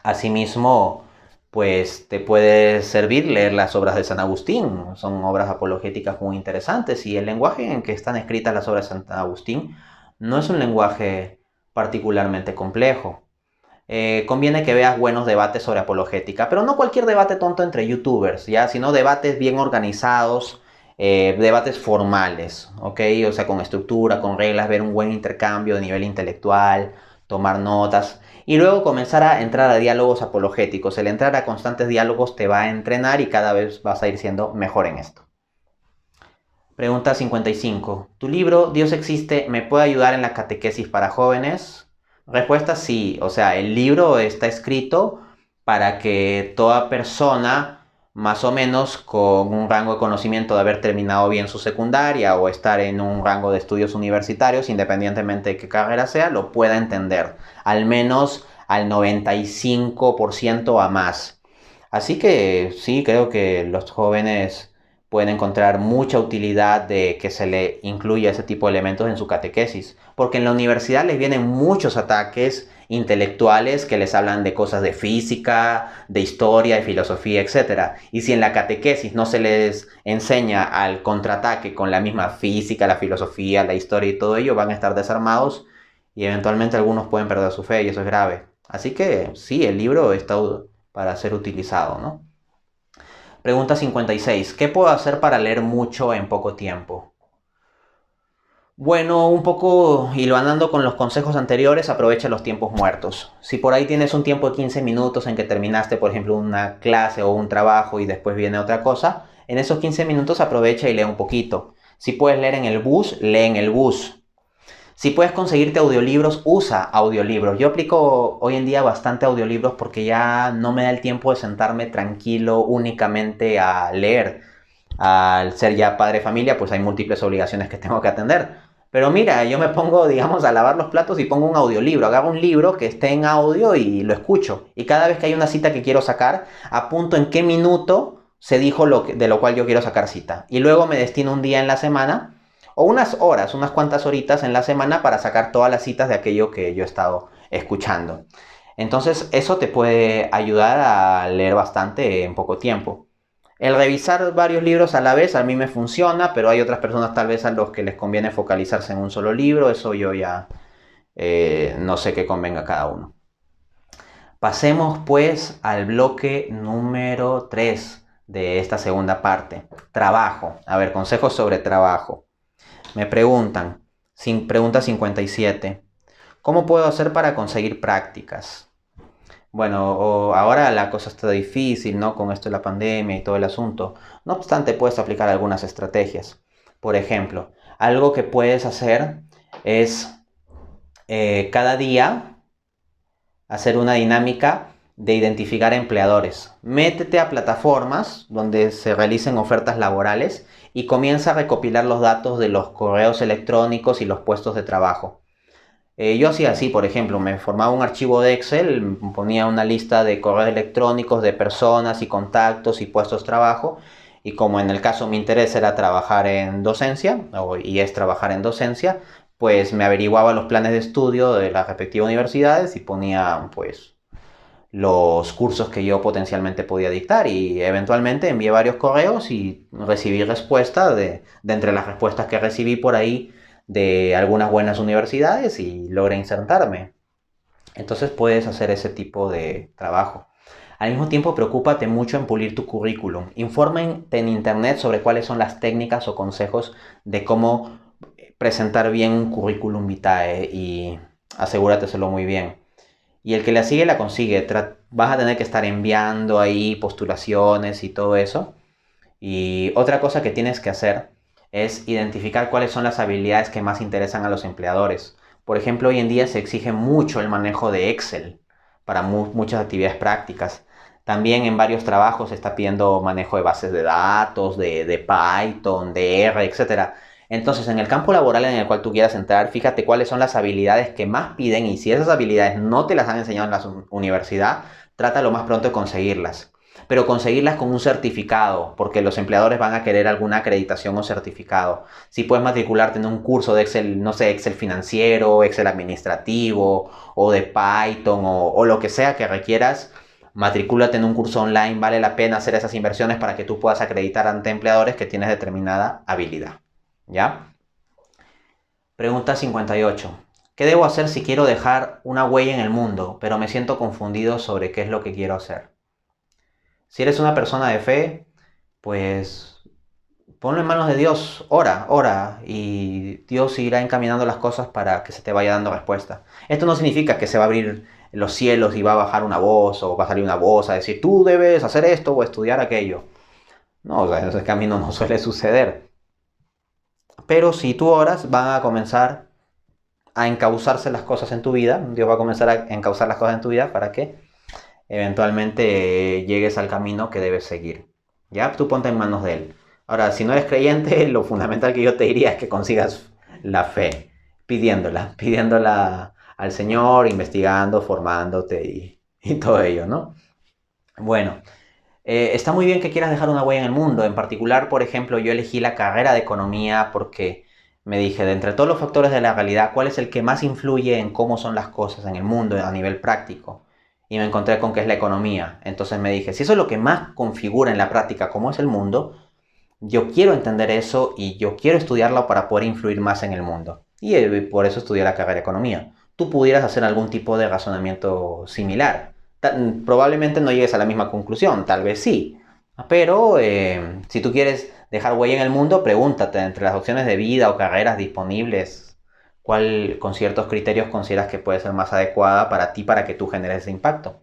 Asimismo, pues te puede servir leer las obras de San Agustín. Son obras apologéticas muy interesantes y el lenguaje en que están escritas las obras de San Agustín no es un lenguaje particularmente complejo. Conviene que veas buenos debates sobre apologética, pero no cualquier debate tonto entre youtubers, ¿ya? Sino debates bien organizados, debates formales, ¿ok? O sea, con estructura, con reglas, ver un buen intercambio de nivel intelectual, tomar notas y luego comenzar a entrar a diálogos apologéticos. El entrar a constantes diálogos te va a entrenar y cada vez vas a ir siendo mejor en esto. Pregunta 55. ¿Tu libro Dios existe me puede ayudar en la catequesis para jóvenes? Respuesta sí. O sea, el libro está escrito para que toda persona, más o menos con un rango de conocimiento de haber terminado bien su secundaria o estar en un rango de estudios universitarios, independientemente de qué carrera sea, lo pueda entender. Al menos al 95% a más. Así que sí, creo que los jóvenes pueden encontrar mucha utilidad de que se le incluya ese tipo de elementos en su catequesis, porque en la universidad les vienen muchos ataques intelectuales que les hablan de cosas de física, de historia, de filosofía, etc. Y si en la catequesis no se les enseña al contraataque con la misma física, la filosofía, la historia y todo ello, van a estar desarmados y eventualmente algunos pueden perder su fe y eso es grave. Así que sí, el libro está para ser utilizado, ¿no? Pregunta 56. ¿Qué puedo hacer para leer mucho en poco tiempo? Bueno, un poco hilvanando con los consejos anteriores, aprovecha los tiempos muertos. Si por ahí tienes un tiempo de 15 minutos en que terminaste, por ejemplo, una clase o un trabajo y después viene otra cosa, en esos 15 minutos aprovecha y lee un poquito. Si puedes leer en el bus, lee en el bus. Si puedes conseguirte audiolibros, usa audiolibros. Yo aplico hoy en día bastante audiolibros porque ya no me da el tiempo de sentarme tranquilo únicamente a leer. Al ser ya padre de familia, pues hay múltiples obligaciones que tengo que atender. Pero mira, yo me pongo, digamos, a lavar los platos y pongo un audiolibro. Agarro un libro que esté en audio y lo escucho. Y cada vez que hay una cita que quiero sacar, apunto en qué minuto se dijo de lo cual yo quiero sacar cita. Y luego me destino un día en la semana o unas horas, unas cuantas horitas en la semana para sacar todas las citas de aquello que yo he estado escuchando. Entonces eso te puede ayudar a leer bastante en poco tiempo. El revisar varios libros a la vez a mí me funciona, pero hay otras personas tal vez a los que les conviene focalizarse en un solo libro. Eso yo ya no sé qué convenga a cada uno. Pasemos pues al bloque número 3 de esta segunda parte. Trabajo. A ver, consejos sobre trabajo. Me preguntan, pregunta 57. ¿Cómo puedo hacer para conseguir prácticas? Bueno, ahora la cosa está difícil, ¿no? Con esto de la pandemia y todo el asunto. No obstante, puedes aplicar algunas estrategias. Por ejemplo, algo que puedes hacer es cada día hacer una dinámica de identificar empleadores. Métete a plataformas donde se realicen ofertas laborales y comienza a recopilar los datos de los correos electrónicos y los puestos de trabajo. Yo hacía así, por ejemplo, me formaba un archivo de Excel, ponía una lista de correos electrónicos de personas y contactos y puestos de trabajo, y como en el caso mi interés era trabajar en docencia, y es trabajar en docencia, pues me averiguaba los planes de estudio de las respectivas universidades y ponía pues los cursos que yo potencialmente podía dictar y eventualmente envié varios correos y recibí respuesta de entre las respuestas que recibí por ahí de algunas buenas universidades y logré insertarme. Entonces puedes hacer ese tipo de trabajo. Al mismo tiempo, preocúpate mucho en pulir tu currículum. Infórmate en internet sobre cuáles son las técnicas o consejos de cómo presentar bien un currículum vitae y asegúrateselo muy bien. Y el que la sigue la consigue. Vas a tener que estar enviando ahí postulaciones y todo eso. Y otra cosa que tienes que hacer es identificar cuáles son las habilidades que más interesan a los empleadores. Por ejemplo, hoy en día se exige mucho el manejo de Excel para muchas actividades prácticas. También en varios trabajos se está pidiendo manejo de bases de datos, de Python, de R, etc. Entonces, en el campo laboral en el cual tú quieras entrar, fíjate cuáles son las habilidades que más piden y si esas habilidades no te las han enseñado en la universidad, trata lo más pronto de conseguirlas. Pero conseguirlas con un certificado, porque los empleadores van a querer alguna acreditación o certificado. Si puedes matricularte en un curso de Excel, no sé, Excel financiero, Excel administrativo, o de Python, o lo que sea que requieras, matricúlate en un curso online, vale la pena hacer esas inversiones para que tú puedas acreditar ante empleadores que tienes determinada habilidad. ¿Ya? Pregunta 58. ¿Qué debo hacer si quiero dejar una huella en el mundo, pero me siento confundido sobre qué es lo que quiero hacer? Si eres una persona de fe, pues ponlo en manos de Dios, ora, y Dios irá encaminando las cosas para que se te vaya dando respuesta. Esto no significa que se va a abrir los cielos y va a bajar una voz o va a salir una voz a decir tú debes hacer esto o estudiar aquello. No, o sea, ese camino no suele suceder. Pero si tú oras, van a comenzar a encauzarse las cosas en tu vida. Dios va a comenzar a encauzar las cosas en tu vida para que eventualmente llegues al camino que debes seguir. Ya, tú ponte en manos de Él. Ahora, si no eres creyente, lo fundamental que yo te diría es que consigas la fe, pidiéndola al Señor, investigando, formándote y todo ello, ¿no? Bueno, está muy bien que quieras dejar una huella en el mundo. En particular, por ejemplo, yo elegí la carrera de economía porque me dije, de entre todos los factores de la realidad, ¿cuál es el que más influye en cómo son las cosas en el mundo a nivel práctico? Y me encontré con que es la economía. Entonces me dije, si eso es lo que más configura en la práctica cómo es el mundo, yo quiero entender eso y yo quiero estudiarlo para poder influir más en el mundo. Y por eso estudié la carrera de economía. Tú pudieras hacer algún tipo de razonamiento similar. Probablemente no llegues a la misma conclusión, tal vez sí. Pero si tú quieres dejar huella en el mundo, pregúntate entre las opciones de vida o carreras disponibles, cuál con ciertos criterios consideras que puede ser más adecuada para ti para que tú generes ese impacto.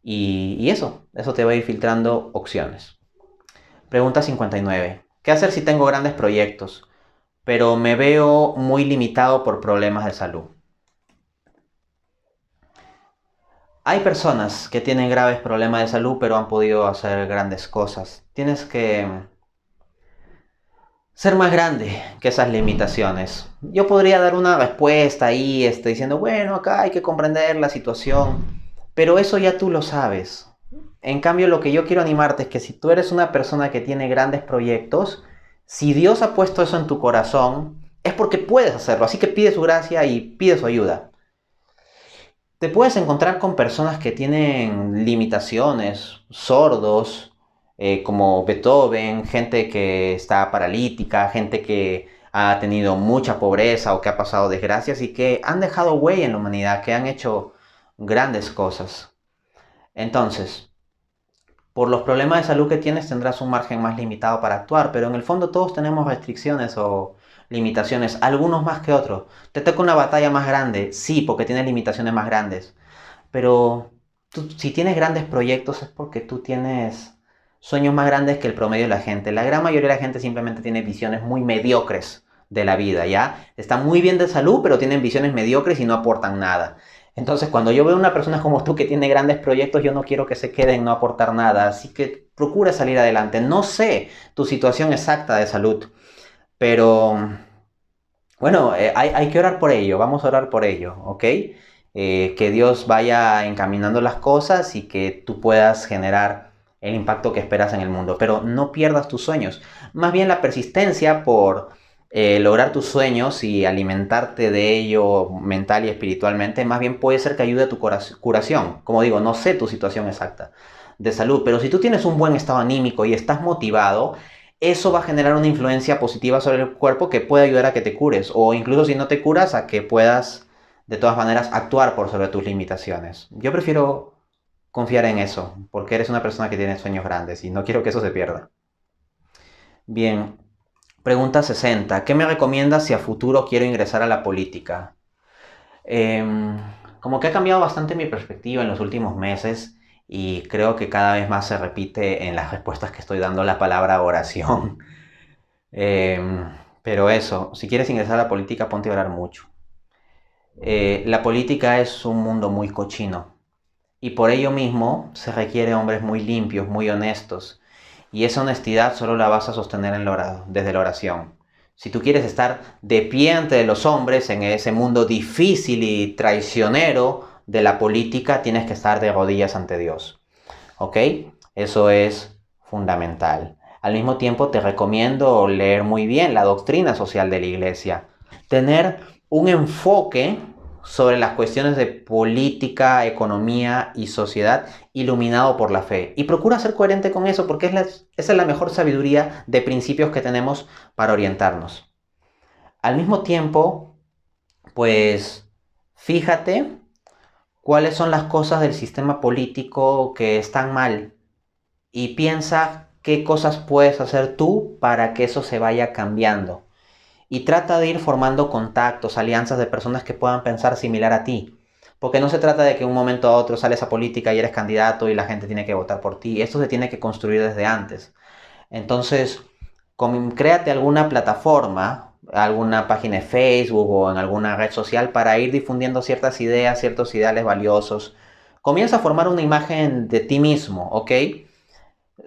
Y eso te va a ir filtrando opciones. Pregunta 59. ¿Qué hacer si tengo grandes proyectos, pero me veo muy limitado por problemas de salud? Hay personas que tienen graves problemas de salud, pero han podido hacer grandes cosas. Tienes que ser más grande que esas limitaciones. Yo podría dar una respuesta ahí, diciendo, bueno, acá hay que comprender la situación, pero eso ya tú lo sabes. En cambio, lo que yo quiero animarte es que si tú eres una persona que tiene grandes proyectos, si Dios ha puesto eso en tu corazón, es porque puedes hacerlo. Así que pide su gracia y pide su ayuda. Te puedes encontrar con personas que tienen limitaciones, sordos, como Beethoven, gente que está paralítica, gente que ha tenido mucha pobreza o que ha pasado desgracias y que han dejado huella en la humanidad, que han hecho grandes cosas. Entonces, por los problemas de salud que tienes tendrás un margen más limitado para actuar, pero en el fondo todos tenemos restricciones o limitaciones, algunos más que otros. Te toca una batalla más grande, sí, porque tienes limitaciones más grandes, pero si tienes grandes proyectos es porque tú tienes sueños más grandes que el promedio de la gente. La gran mayoría de la gente simplemente tiene visiones muy mediocres de la vida, ¿ya? Están muy bien de salud, pero tienen visiones mediocres y no aportan nada. Entonces, cuando yo veo una persona como tú que tiene grandes proyectos, yo no quiero que se quede en no aportar nada. Así que procura salir adelante. No sé tu situación exacta de salud, pero bueno, hay que orar por ello. Vamos a orar por ello, ¿ok? Que Dios vaya encaminando las cosas y que tú puedas generar el impacto que esperas en el mundo. Pero no pierdas tus sueños. Más bien la persistencia por lograr tus sueños y alimentarte de ello mental y espiritualmente, más bien puede ser que ayude a tu curación. Como digo, no sé tu situación exacta de salud, pero si tú tienes un buen estado anímico y estás motivado, eso va a generar una influencia positiva sobre el cuerpo que puede ayudar a que te cures, o incluso si no te curas, a que puedas de todas maneras actuar por sobre tus limitaciones. Yo prefiero confiar en eso, porque eres una persona que tiene sueños grandes y no quiero que eso se pierda. Bien, pregunta 60. ¿Qué me recomiendas si a futuro quiero ingresar a la política? Em, Como que ha cambiado bastante mi perspectiva en los últimos meses y creo que cada vez más se repite en las respuestas que estoy dando la palabra oración. Em, pero eso, si quieres ingresar a la política, ponte a orar mucho. La política es un mundo muy cochino y por ello mismo se requiere hombres muy limpios, muy honestos. Y esa honestidad solo la vas a sostener desde la oración. Si tú quieres estar de pie ante los hombres en ese mundo difícil y traicionero de la política, tienes que estar de rodillas ante Dios. ¿Ok? Eso es fundamental. Al mismo tiempo te recomiendo leer muy bien la doctrina social de la iglesia. Tener un enfoque sobre las cuestiones de política, economía y sociedad iluminado por la fe. Y procura ser coherente con eso porque esa es la mejor sabiduría de principios que tenemos para orientarnos. Al mismo tiempo, pues fíjate cuáles son las cosas del sistema político que están mal y piensa qué cosas puedes hacer tú para que eso se vaya cambiando. Y trata de ir formando contactos, alianzas de personas que puedan pensar similar a ti. Porque no se trata de que un momento a otro sales a política y eres candidato y la gente tiene que votar por ti. Esto se tiene que construir desde antes. Entonces, créate alguna plataforma, alguna página de Facebook o en alguna red social para ir difundiendo ciertas ideas, ciertos ideales valiosos. Comienza a formar una imagen de ti mismo, ¿ok?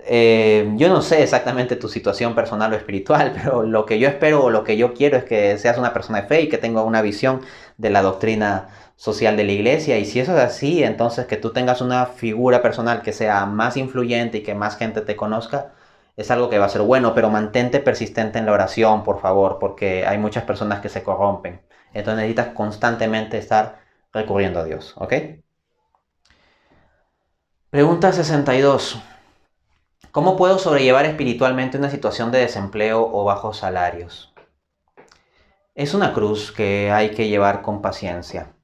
Yo no sé exactamente tu situación personal o espiritual, pero lo que yo espero o lo que yo quiero es que seas una persona de fe y que tenga una visión de la doctrina social de la iglesia. Y si eso es así, entonces que tú tengas una figura personal que sea más influyente y que más gente te conozca, es algo que va a ser bueno, pero mantente persistente en la oración, por favor, porque hay muchas personas que se corrompen. Entonces necesitas constantemente estar recurriendo a Dios, ¿ok? Pregunta 62. ¿Cómo puedo sobrellevar espiritualmente una situación de desempleo o bajos salarios? Es una cruz que hay que llevar con paciencia,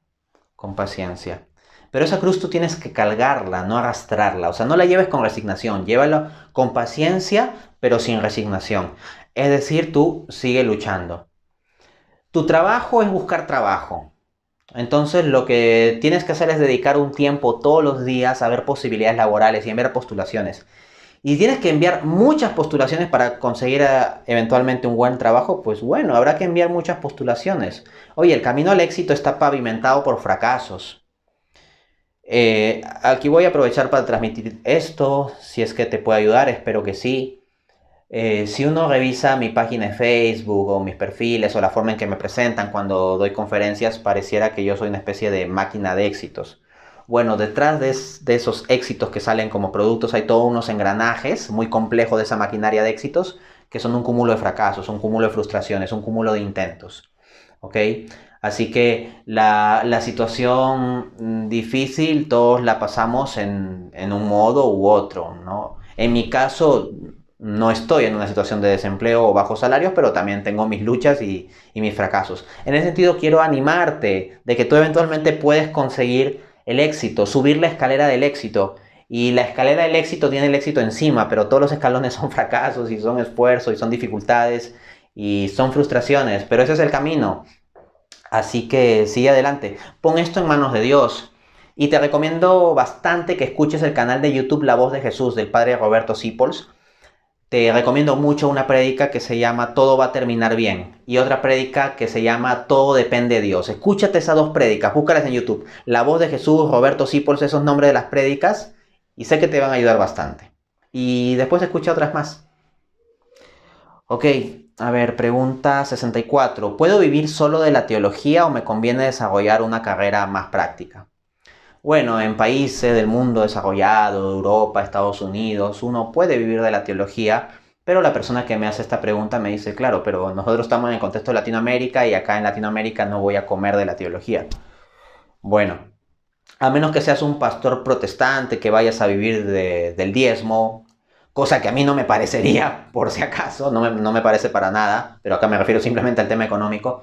con paciencia. Pero esa cruz tú tienes que cargarla, no arrastrarla. O sea, no la lleves con resignación, llévala con paciencia, pero sin resignación. Es decir, tú sigue luchando. Tu trabajo es buscar trabajo. Entonces lo que tienes que hacer es dedicar un tiempo todos los días a ver posibilidades laborales y enviar postulaciones. Y tienes que enviar muchas postulaciones para conseguir eventualmente un buen trabajo, pues bueno, habrá que enviar muchas postulaciones. Oye, el camino al éxito está pavimentado por fracasos. Aquí voy a aprovechar para transmitir esto, si es que te puede ayudar, espero que sí. Si uno revisa mi página de Facebook o mis perfiles o la forma en que me presentan cuando doy conferencias, pareciera que yo soy una especie de máquina de éxitos. Bueno, detrás de esos éxitos que salen como productos hay todos unos engranajes muy complejos de esa maquinaria de éxitos que son un cúmulo de fracasos, un cúmulo de frustraciones, un cúmulo de intentos. ¿Ok? Así que la situación difícil todos la pasamos en un modo u otro, ¿no? En mi caso, no estoy en una situación de desempleo o bajos salarios, pero también tengo mis luchas y mis fracasos. En ese sentido, quiero animarte de que tú eventualmente puedes conseguir el éxito, subir la escalera del éxito. Y la escalera del éxito tiene el éxito encima, pero todos los escalones son fracasos y son esfuerzos y son dificultades y son frustraciones, pero ese es el camino. Así que sigue adelante. Pon esto en manos de Dios. Y te recomiendo bastante que escuches el canal de YouTube La Voz de Jesús del padre Roberto Sipols. Te recomiendo mucho una prédica que se llama Todo va a terminar bien y otra prédica que se llama Todo depende de Dios. Escúchate esas dos prédicas, búscalas en YouTube. La Voz de Jesús, Roberto Sipols, esos nombres de las prédicas y sé que te van a ayudar bastante. Y después escucha otras más. Ok, a ver, pregunta 64. ¿Puedo vivir solo de la teología o me conviene desarrollar una carrera más práctica? Bueno, en países del mundo desarrollado, Europa, Estados Unidos, uno puede vivir de la teología, pero la persona que me hace esta pregunta me dice, claro, pero nosotros estamos en el contexto de Latinoamérica y acá en Latinoamérica no voy a comer de la teología. Bueno, a menos que seas un pastor protestante que vayas a vivir del diezmo, cosa que a mí no me parecería, por si acaso, no me parece para nada, pero acá me refiero simplemente al tema económico.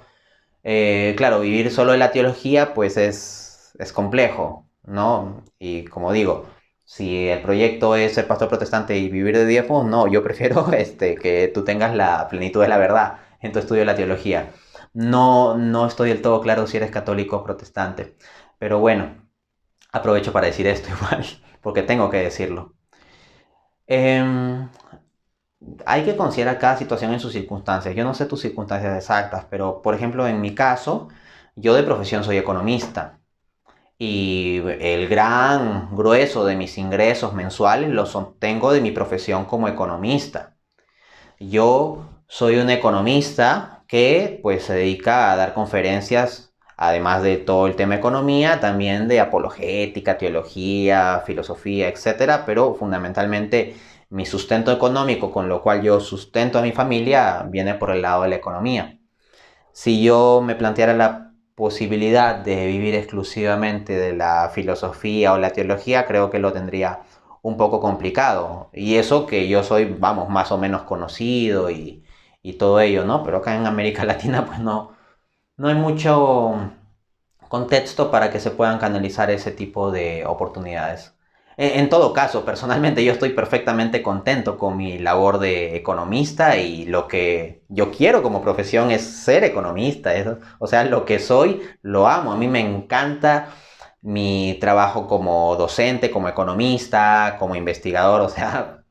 Claro, vivir solo de la teología pues es complejo, ¿no? Y como digo, si el proyecto es ser pastor protestante y vivir de diezmos, no, yo prefiero que tú tengas la plenitud de la verdad en tu estudio de la teología. No estoy del todo claro si eres católico o protestante, pero bueno, aprovecho para decir esto igual, porque tengo que decirlo. Em, Hay que considerar cada situación en sus circunstancias. Yo no sé tus circunstancias exactas, pero por ejemplo, en mi caso, yo de profesión soy economista y el gran grueso de mis ingresos mensuales los obtengo de mi profesión como economista. Yo soy un economista que pues se dedica a dar conferencias, además de todo el tema economía, también de apologética, teología, filosofía, etcétera, pero fundamentalmente mi sustento económico, con lo cual yo sustento a mi familia, viene por el lado de la economía. Si yo me planteara la posibilidad de vivir exclusivamente de la filosofía o la teología, creo que lo tendría un poco complicado. Y eso que yo soy, vamos, más o menos conocido y todo ello, ¿no? Pero acá en América Latina, pues no hay mucho contexto para que se puedan canalizar ese tipo de oportunidades. En todo caso, personalmente yo estoy perfectamente contento con mi labor de economista y lo que yo quiero como profesión es ser economista. O sea, lo que soy, lo amo. A mí me encanta mi trabajo como docente, como economista, como investigador. O sea,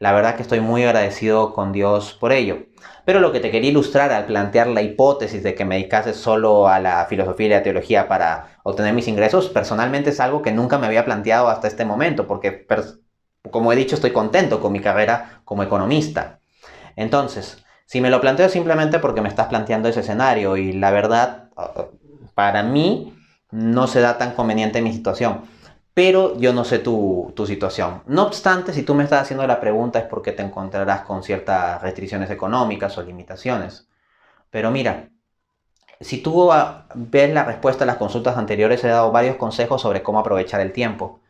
la verdad que estoy muy agradecido con Dios por ello. Pero lo que te quería ilustrar al plantear la hipótesis de que me dedicase solo a la filosofía y la teología para obtener mis ingresos, personalmente es algo que nunca me había planteado hasta este momento, porque, como he dicho, estoy contento con mi carrera como economista. Entonces, si me lo planteo simplemente porque me estás planteando ese escenario y la verdad, para mí, no se da tan conveniente mi situación. Pero yo no sé tu situación. No obstante, si tú me estás haciendo la pregunta es porque te encontrarás con ciertas restricciones económicas o limitaciones. Pero mira, si tú ves la respuesta a las consultas anteriores, he dado varios consejos sobre cómo aprovechar el tiempo.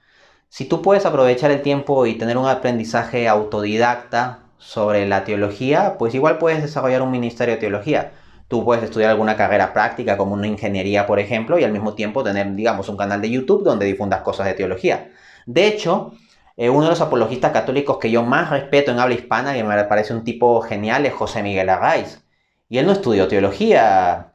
Si tú puedes aprovechar el tiempo y tener un aprendizaje autodidacta sobre la teología, pues igual puedes desarrollar un ministerio de teología. Tú puedes estudiar alguna carrera práctica como una ingeniería, por ejemplo, y al mismo tiempo tener, digamos, un canal de YouTube donde difundas cosas de teología. De hecho, uno de los apologistas católicos que yo más respeto en habla hispana, y me parece un tipo genial, es José Miguel Arraiz. Y él no estudió teología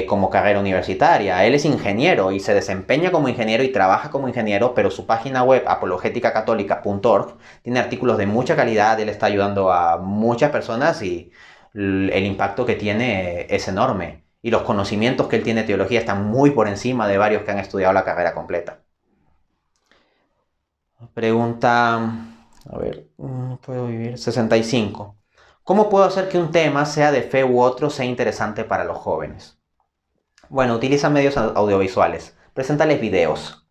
como carrera universitaria. Él es ingeniero y se desempeña como ingeniero y trabaja como ingeniero, pero su página web apologeticacatólica.org tiene artículos de mucha calidad. Él está ayudando a muchas personas y el impacto que tiene es enorme. Y los conocimientos que él tiene de teología están muy por encima de varios que han estudiado la carrera completa. Pregunta, a ver, ¿puedo vivir? 65. ¿Cómo puedo hacer que un tema, sea de fe u otro, sea interesante para los jóvenes? Bueno, utiliza medios audiovisuales. Preséntales videos.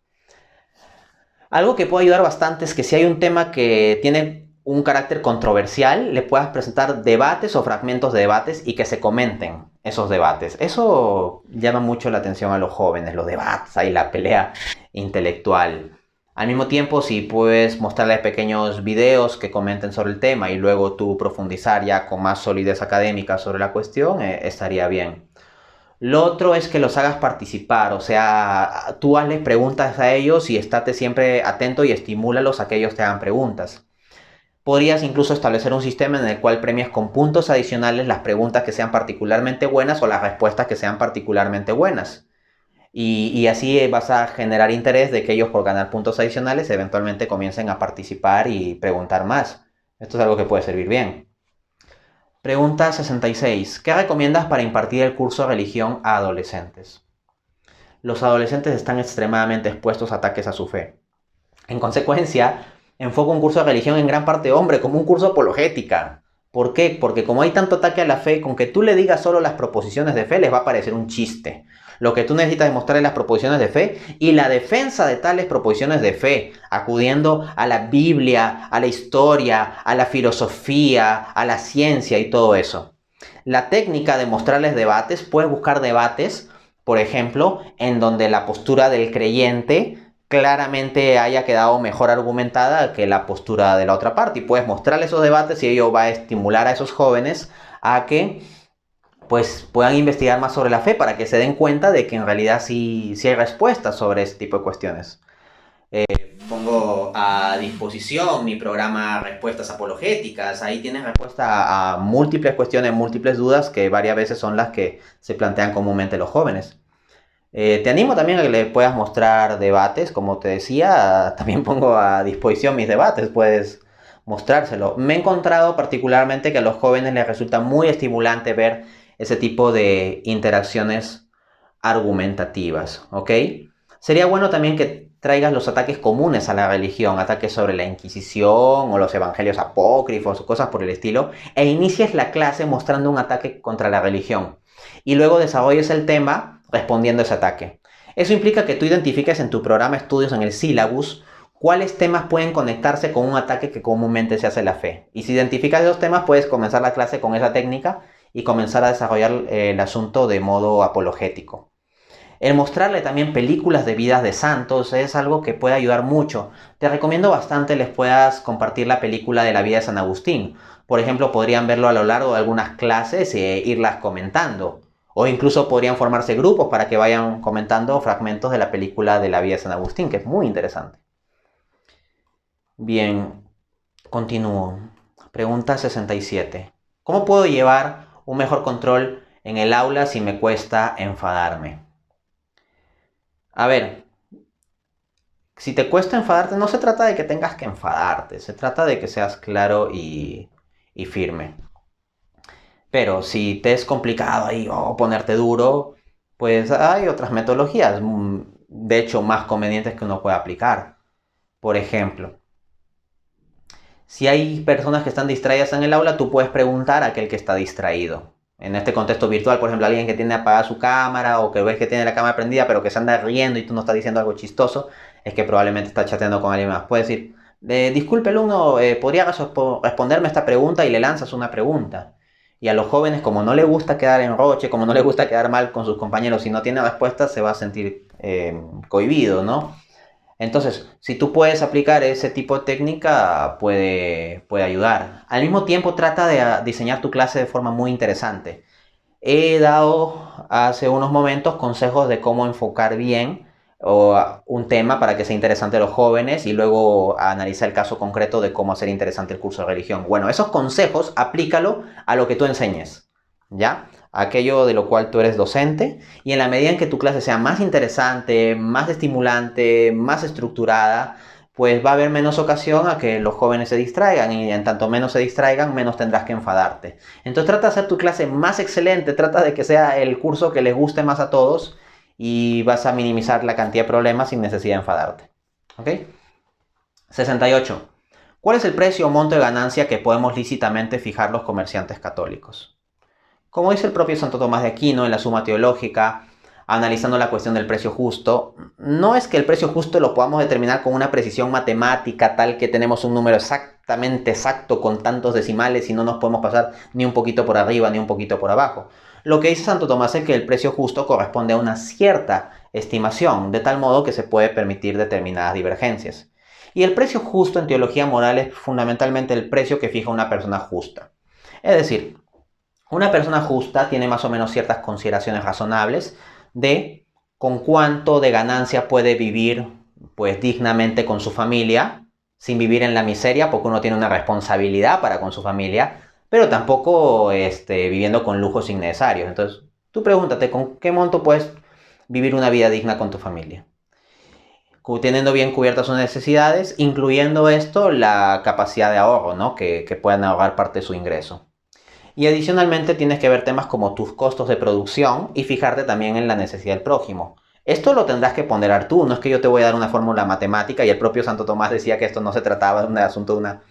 Algo que puede ayudar bastante es que si hay un tema que tiene un carácter controversial, le puedas presentar debates o fragmentos de debates y que se comenten esos debates. Eso llama mucho la atención a los jóvenes, los debates, ahí la pelea intelectual. Al mismo tiempo, si puedes mostrarles pequeños videos que comenten sobre el tema y luego tú profundizar ya con más solidez académica sobre la cuestión, estaría bien. Lo otro es que los hagas participar, o sea, tú hazles preguntas a ellos y estate siempre atento y estimúlalos a que ellos te hagan preguntas. Podrías incluso establecer un sistema en el cual premias con puntos adicionales las preguntas que sean particularmente buenas o las respuestas que sean particularmente buenas. Y así vas a generar interés de que ellos por ganar puntos adicionales eventualmente comiencen a participar y preguntar más. Esto es algo que puede servir bien. Pregunta 66. ¿Qué recomiendas para impartir el curso de religión a adolescentes? Los adolescentes están extremadamente expuestos a ataques a su fe. En consecuencia, enfoco un curso de religión en gran parte hombre como un curso de apologética. ¿Por qué? Porque como hay tanto ataque a la fe, con que tú le digas solo las proposiciones de fe les va a parecer un chiste. Lo que tú necesitas es mostrarles las proposiciones de fe y la defensa de tales proposiciones de fe, acudiendo a la Biblia, a la historia, a la filosofía, a la ciencia y todo eso. La técnica de mostrarles debates, puedes buscar debates, por ejemplo, en donde la postura del creyente claramente haya quedado mejor argumentada que la postura de la otra parte. Y puedes mostrarles esos debates y ello va a estimular a esos jóvenes a que pues puedan investigar más sobre la fe para que se den cuenta de que en realidad sí hay respuestas sobre este tipo de cuestiones. Pongo a disposición mi programa Respuestas Apologéticas. Ahí tienes respuesta a múltiples cuestiones, múltiples dudas que varias veces son las que se plantean comúnmente los jóvenes. Te animo también a que le puedas mostrar debates, como te decía, también pongo a disposición mis debates, puedes mostrárselo. Me he encontrado particularmente que a los jóvenes les resulta muy estimulante ver ese tipo de interacciones argumentativas, ¿ok? Sería bueno también que traigas los ataques comunes a la religión, ataques sobre la Inquisición o los evangelios apócrifos o cosas por el estilo, e inicies la clase mostrando un ataque contra la religión. Y luego desarrolles el tema respondiendo a ese ataque. Eso implica que tú identifiques en tu programa de estudios, en el sílabus, cuáles temas pueden conectarse con un ataque que comúnmente se hace a la fe. Y si identificas esos temas, puedes comenzar la clase con esa técnica y comenzar a desarrollar el asunto de modo apologético. El mostrarle también películas de vidas de santos es algo que puede ayudar mucho. Te recomiendo bastante les puedas compartir la película de la vida de San Agustín. Por ejemplo, podrían verlo a lo largo de algunas clases e irlas comentando. O incluso podrían formarse grupos para que vayan comentando fragmentos de la película de la vida de San Agustín, que es muy interesante. Bien, continúo. Pregunta 67. ¿Cómo puedo llevar un mejor control en el aula si me cuesta enfadarme? A ver, si te cuesta enfadarte, no se trata de que tengas que enfadarte, se trata de que seas claro y firme. Pero si te es complicado ahí ponerte duro, pues hay otras metodologías, de hecho más convenientes que uno puede aplicar. Por ejemplo, si hay personas que están distraídas en el aula, tú puedes preguntar a aquel que está distraído. En este contexto virtual, por ejemplo, alguien que tiene apagada su cámara o que ves que tiene la cámara prendida pero que se anda riendo y tú no estás diciendo algo chistoso, es que probablemente está chateando con alguien más. Puedes decir, disculpe alumno, ¿podría responderme esta pregunta? Y le lanzas una pregunta. Y a los jóvenes, como no les gusta quedar en roche, como no les gusta quedar mal con sus compañeros, si no tiene respuesta, se va a sentir cohibido, ¿no? Entonces, si tú puedes aplicar ese tipo de técnica, puede ayudar. Al mismo tiempo, trata de diseñar tu clase de forma muy interesante. He dado hace unos momentos consejos de cómo enfocar bien un tema para que sea interesante a los jóvenes y luego analizar el caso concreto de cómo hacer interesante el curso de religión. Bueno, esos consejos aplícalo a lo que tú enseñes, ¿ya? Aquello de lo cual tú eres docente, y en la medida en que tu clase sea más interesante, más estimulante, más estructurada, pues va a haber menos ocasión a que los jóvenes se distraigan, y en tanto menos se distraigan, menos tendrás que enfadarte. Entonces trata de hacer tu clase más excelente, trata de que sea el curso que les guste más a todos y vas a minimizar la cantidad de problemas sin necesidad de enfadarte. ¿Ok? 68. ¿Cuál es el precio o monto de ganancia que podemos lícitamente fijar los comerciantes católicos? Como dice el propio Santo Tomás de Aquino en la Suma Teológica, analizando la cuestión del precio justo, no es que el precio justo lo podamos determinar con una precisión matemática tal que tenemos un número exactamente exacto con tantos decimales y no nos podemos pasar ni un poquito por arriba ni un poquito por abajo. Lo que dice Santo Tomás es que el precio justo corresponde a una cierta estimación, de tal modo que se puede permitir determinadas divergencias. Y el precio justo en teología moral es fundamentalmente el precio que fija una persona justa. Es decir, una persona justa tiene más o menos ciertas consideraciones razonables de con cuánto de ganancia puede vivir pues dignamente con su familia, sin vivir en la miseria, porque uno tiene una responsabilidad para con su familia, pero tampoco viviendo con lujos innecesarios. Entonces, tú pregúntate, ¿con qué monto puedes vivir una vida digna con tu familia? Teniendo bien cubiertas sus necesidades, incluyendo esto la capacidad de ahorro, ¿no? Que puedan ahorrar parte de su ingreso. Y adicionalmente tienes que ver temas como tus costos de producción y fijarte también en la necesidad del prójimo. Esto lo tendrás que ponderar tú, no es que yo te voy a dar una fórmula matemática, y el propio Santo Tomás decía que esto no se trataba de un asunto de una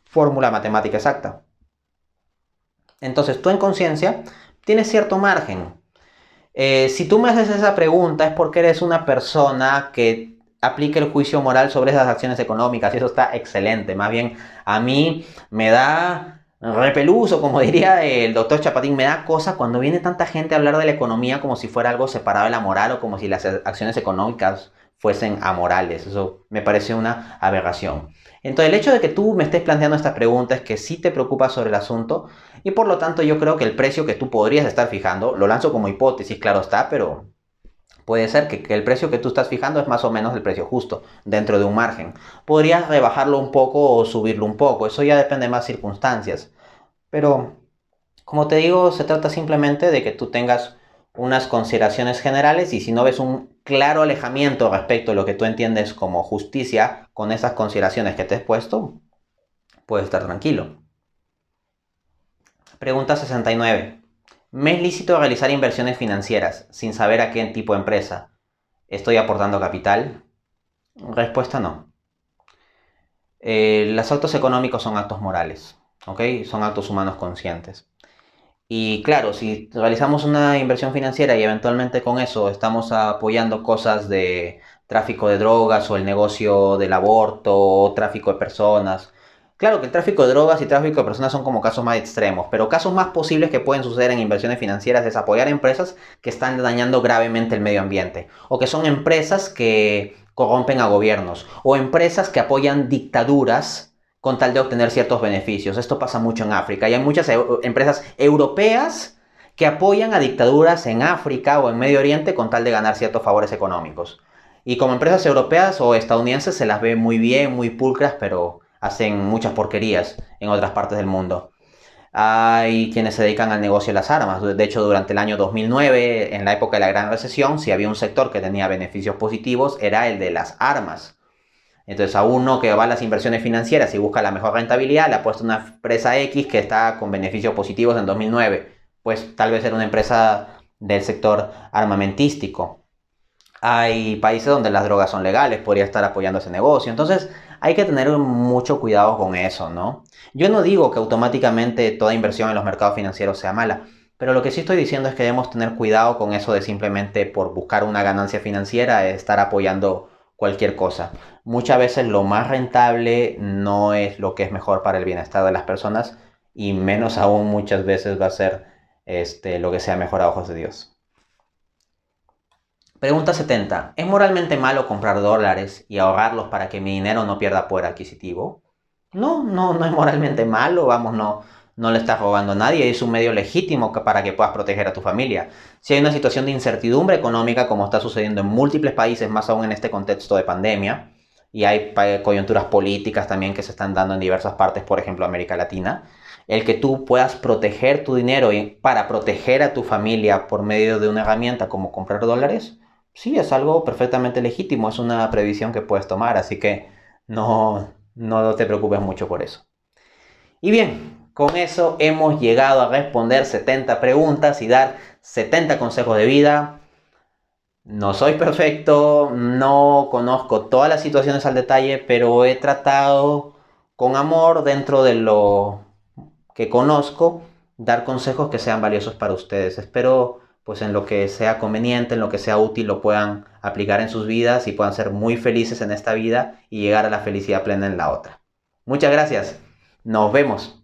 fórmula matemática exacta. Entonces tú en conciencia tienes cierto margen. Si tú me haces esa pregunta es porque eres una persona que aplique el juicio moral sobre esas acciones económicas, y eso está excelente. Más bien a mí me da repeluso, como diría el doctor Chapatín, me da cosa cuando viene tanta gente a hablar de la economía como si fuera algo separado de la moral, o como si las acciones económicas fuesen amorales. Eso me parece una aberración. Entonces el hecho de que tú me estés planteando esta pregunta es que sí te preocupas sobre el asunto, y por lo tanto yo creo que el precio que tú podrías estar fijando, lo lanzo como hipótesis, claro está, pero puede ser que el precio que tú estás fijando es más o menos el precio justo, dentro de un margen. Podrías rebajarlo un poco o subirlo un poco, eso ya depende de más circunstancias. Pero, como te digo, se trata simplemente de que tú tengas unas consideraciones generales, y si no ves un claro alejamiento respecto a lo que tú entiendes como justicia con esas consideraciones que te he puesto, puedes estar tranquilo. Pregunta 69. ¿Me es lícito realizar inversiones financieras sin saber a qué tipo de empresa estoy aportando capital? Respuesta no. Los actos económicos son actos morales, ¿ok? Son actos humanos conscientes. Y claro, si realizamos una inversión financiera y eventualmente con eso estamos apoyando cosas de tráfico de drogas o el negocio del aborto o tráfico de personas. Claro que el tráfico de drogas y tráfico de personas son como casos más extremos, pero casos más posibles que pueden suceder en inversiones financieras es apoyar empresas que están dañando gravemente el medio ambiente, o que son empresas que corrompen a gobiernos, o empresas que apoyan dictaduras con tal de obtener ciertos beneficios. Esto pasa mucho en África y hay muchas empresas europeas que apoyan a dictaduras en África o en Medio Oriente con tal de ganar ciertos favores económicos. Y como empresas europeas o estadounidenses se las ve muy bien, muy pulcras, pero hacen muchas porquerías en otras partes del mundo. Hay quienes se dedican al negocio de las armas. De hecho, durante el año 2009, en la época de la Gran Recesión, si había un sector que tenía beneficios positivos, era el de las armas. Entonces, a uno que va a las inversiones financieras y busca la mejor rentabilidad, le ha puesto una empresa X que está con beneficios positivos en 2009. Pues tal vez era una empresa del sector armamentístico. Hay países donde las drogas son legales, podría estar apoyando ese negocio. Entonces, hay que tener mucho cuidado con eso, ¿no? Yo no digo que automáticamente toda inversión en los mercados financieros sea mala, pero lo que sí estoy diciendo es que debemos tener cuidado con eso de simplemente por buscar una ganancia financiera estar apoyando cualquier cosa. Muchas veces lo más rentable no es lo que es mejor para el bienestar de las personas y menos aún muchas veces va a ser lo que sea mejor a ojos de Dios. Pregunta 70. ¿Es moralmente malo comprar dólares y ahorrarlos para que mi dinero no pierda poder adquisitivo? No, no es moralmente malo, vamos, no le estás robando a nadie, es un medio legítimo para que puedas proteger a tu familia. Si hay una situación de incertidumbre económica, como está sucediendo en múltiples países, más aún en este contexto de pandemia, y hay coyunturas políticas también que se están dando en diversas partes, por ejemplo América Latina, el que tú puedas proteger tu dinero y para proteger a tu familia por medio de una herramienta como comprar dólares, sí, es algo perfectamente legítimo, es una previsión que puedes tomar, así que no te preocupes mucho por eso. Y bien, con eso hemos llegado a responder 70 preguntas y dar 70 consejos de vida. No soy perfecto, no conozco todas las situaciones al detalle, pero he tratado con amor dentro de lo que conozco, dar consejos que sean valiosos para ustedes. Espero pues en lo que sea conveniente, en lo que sea útil, lo puedan aplicar en sus vidas y puedan ser muy felices en esta vida y llegar a la felicidad plena en la otra. Muchas gracias. Nos vemos.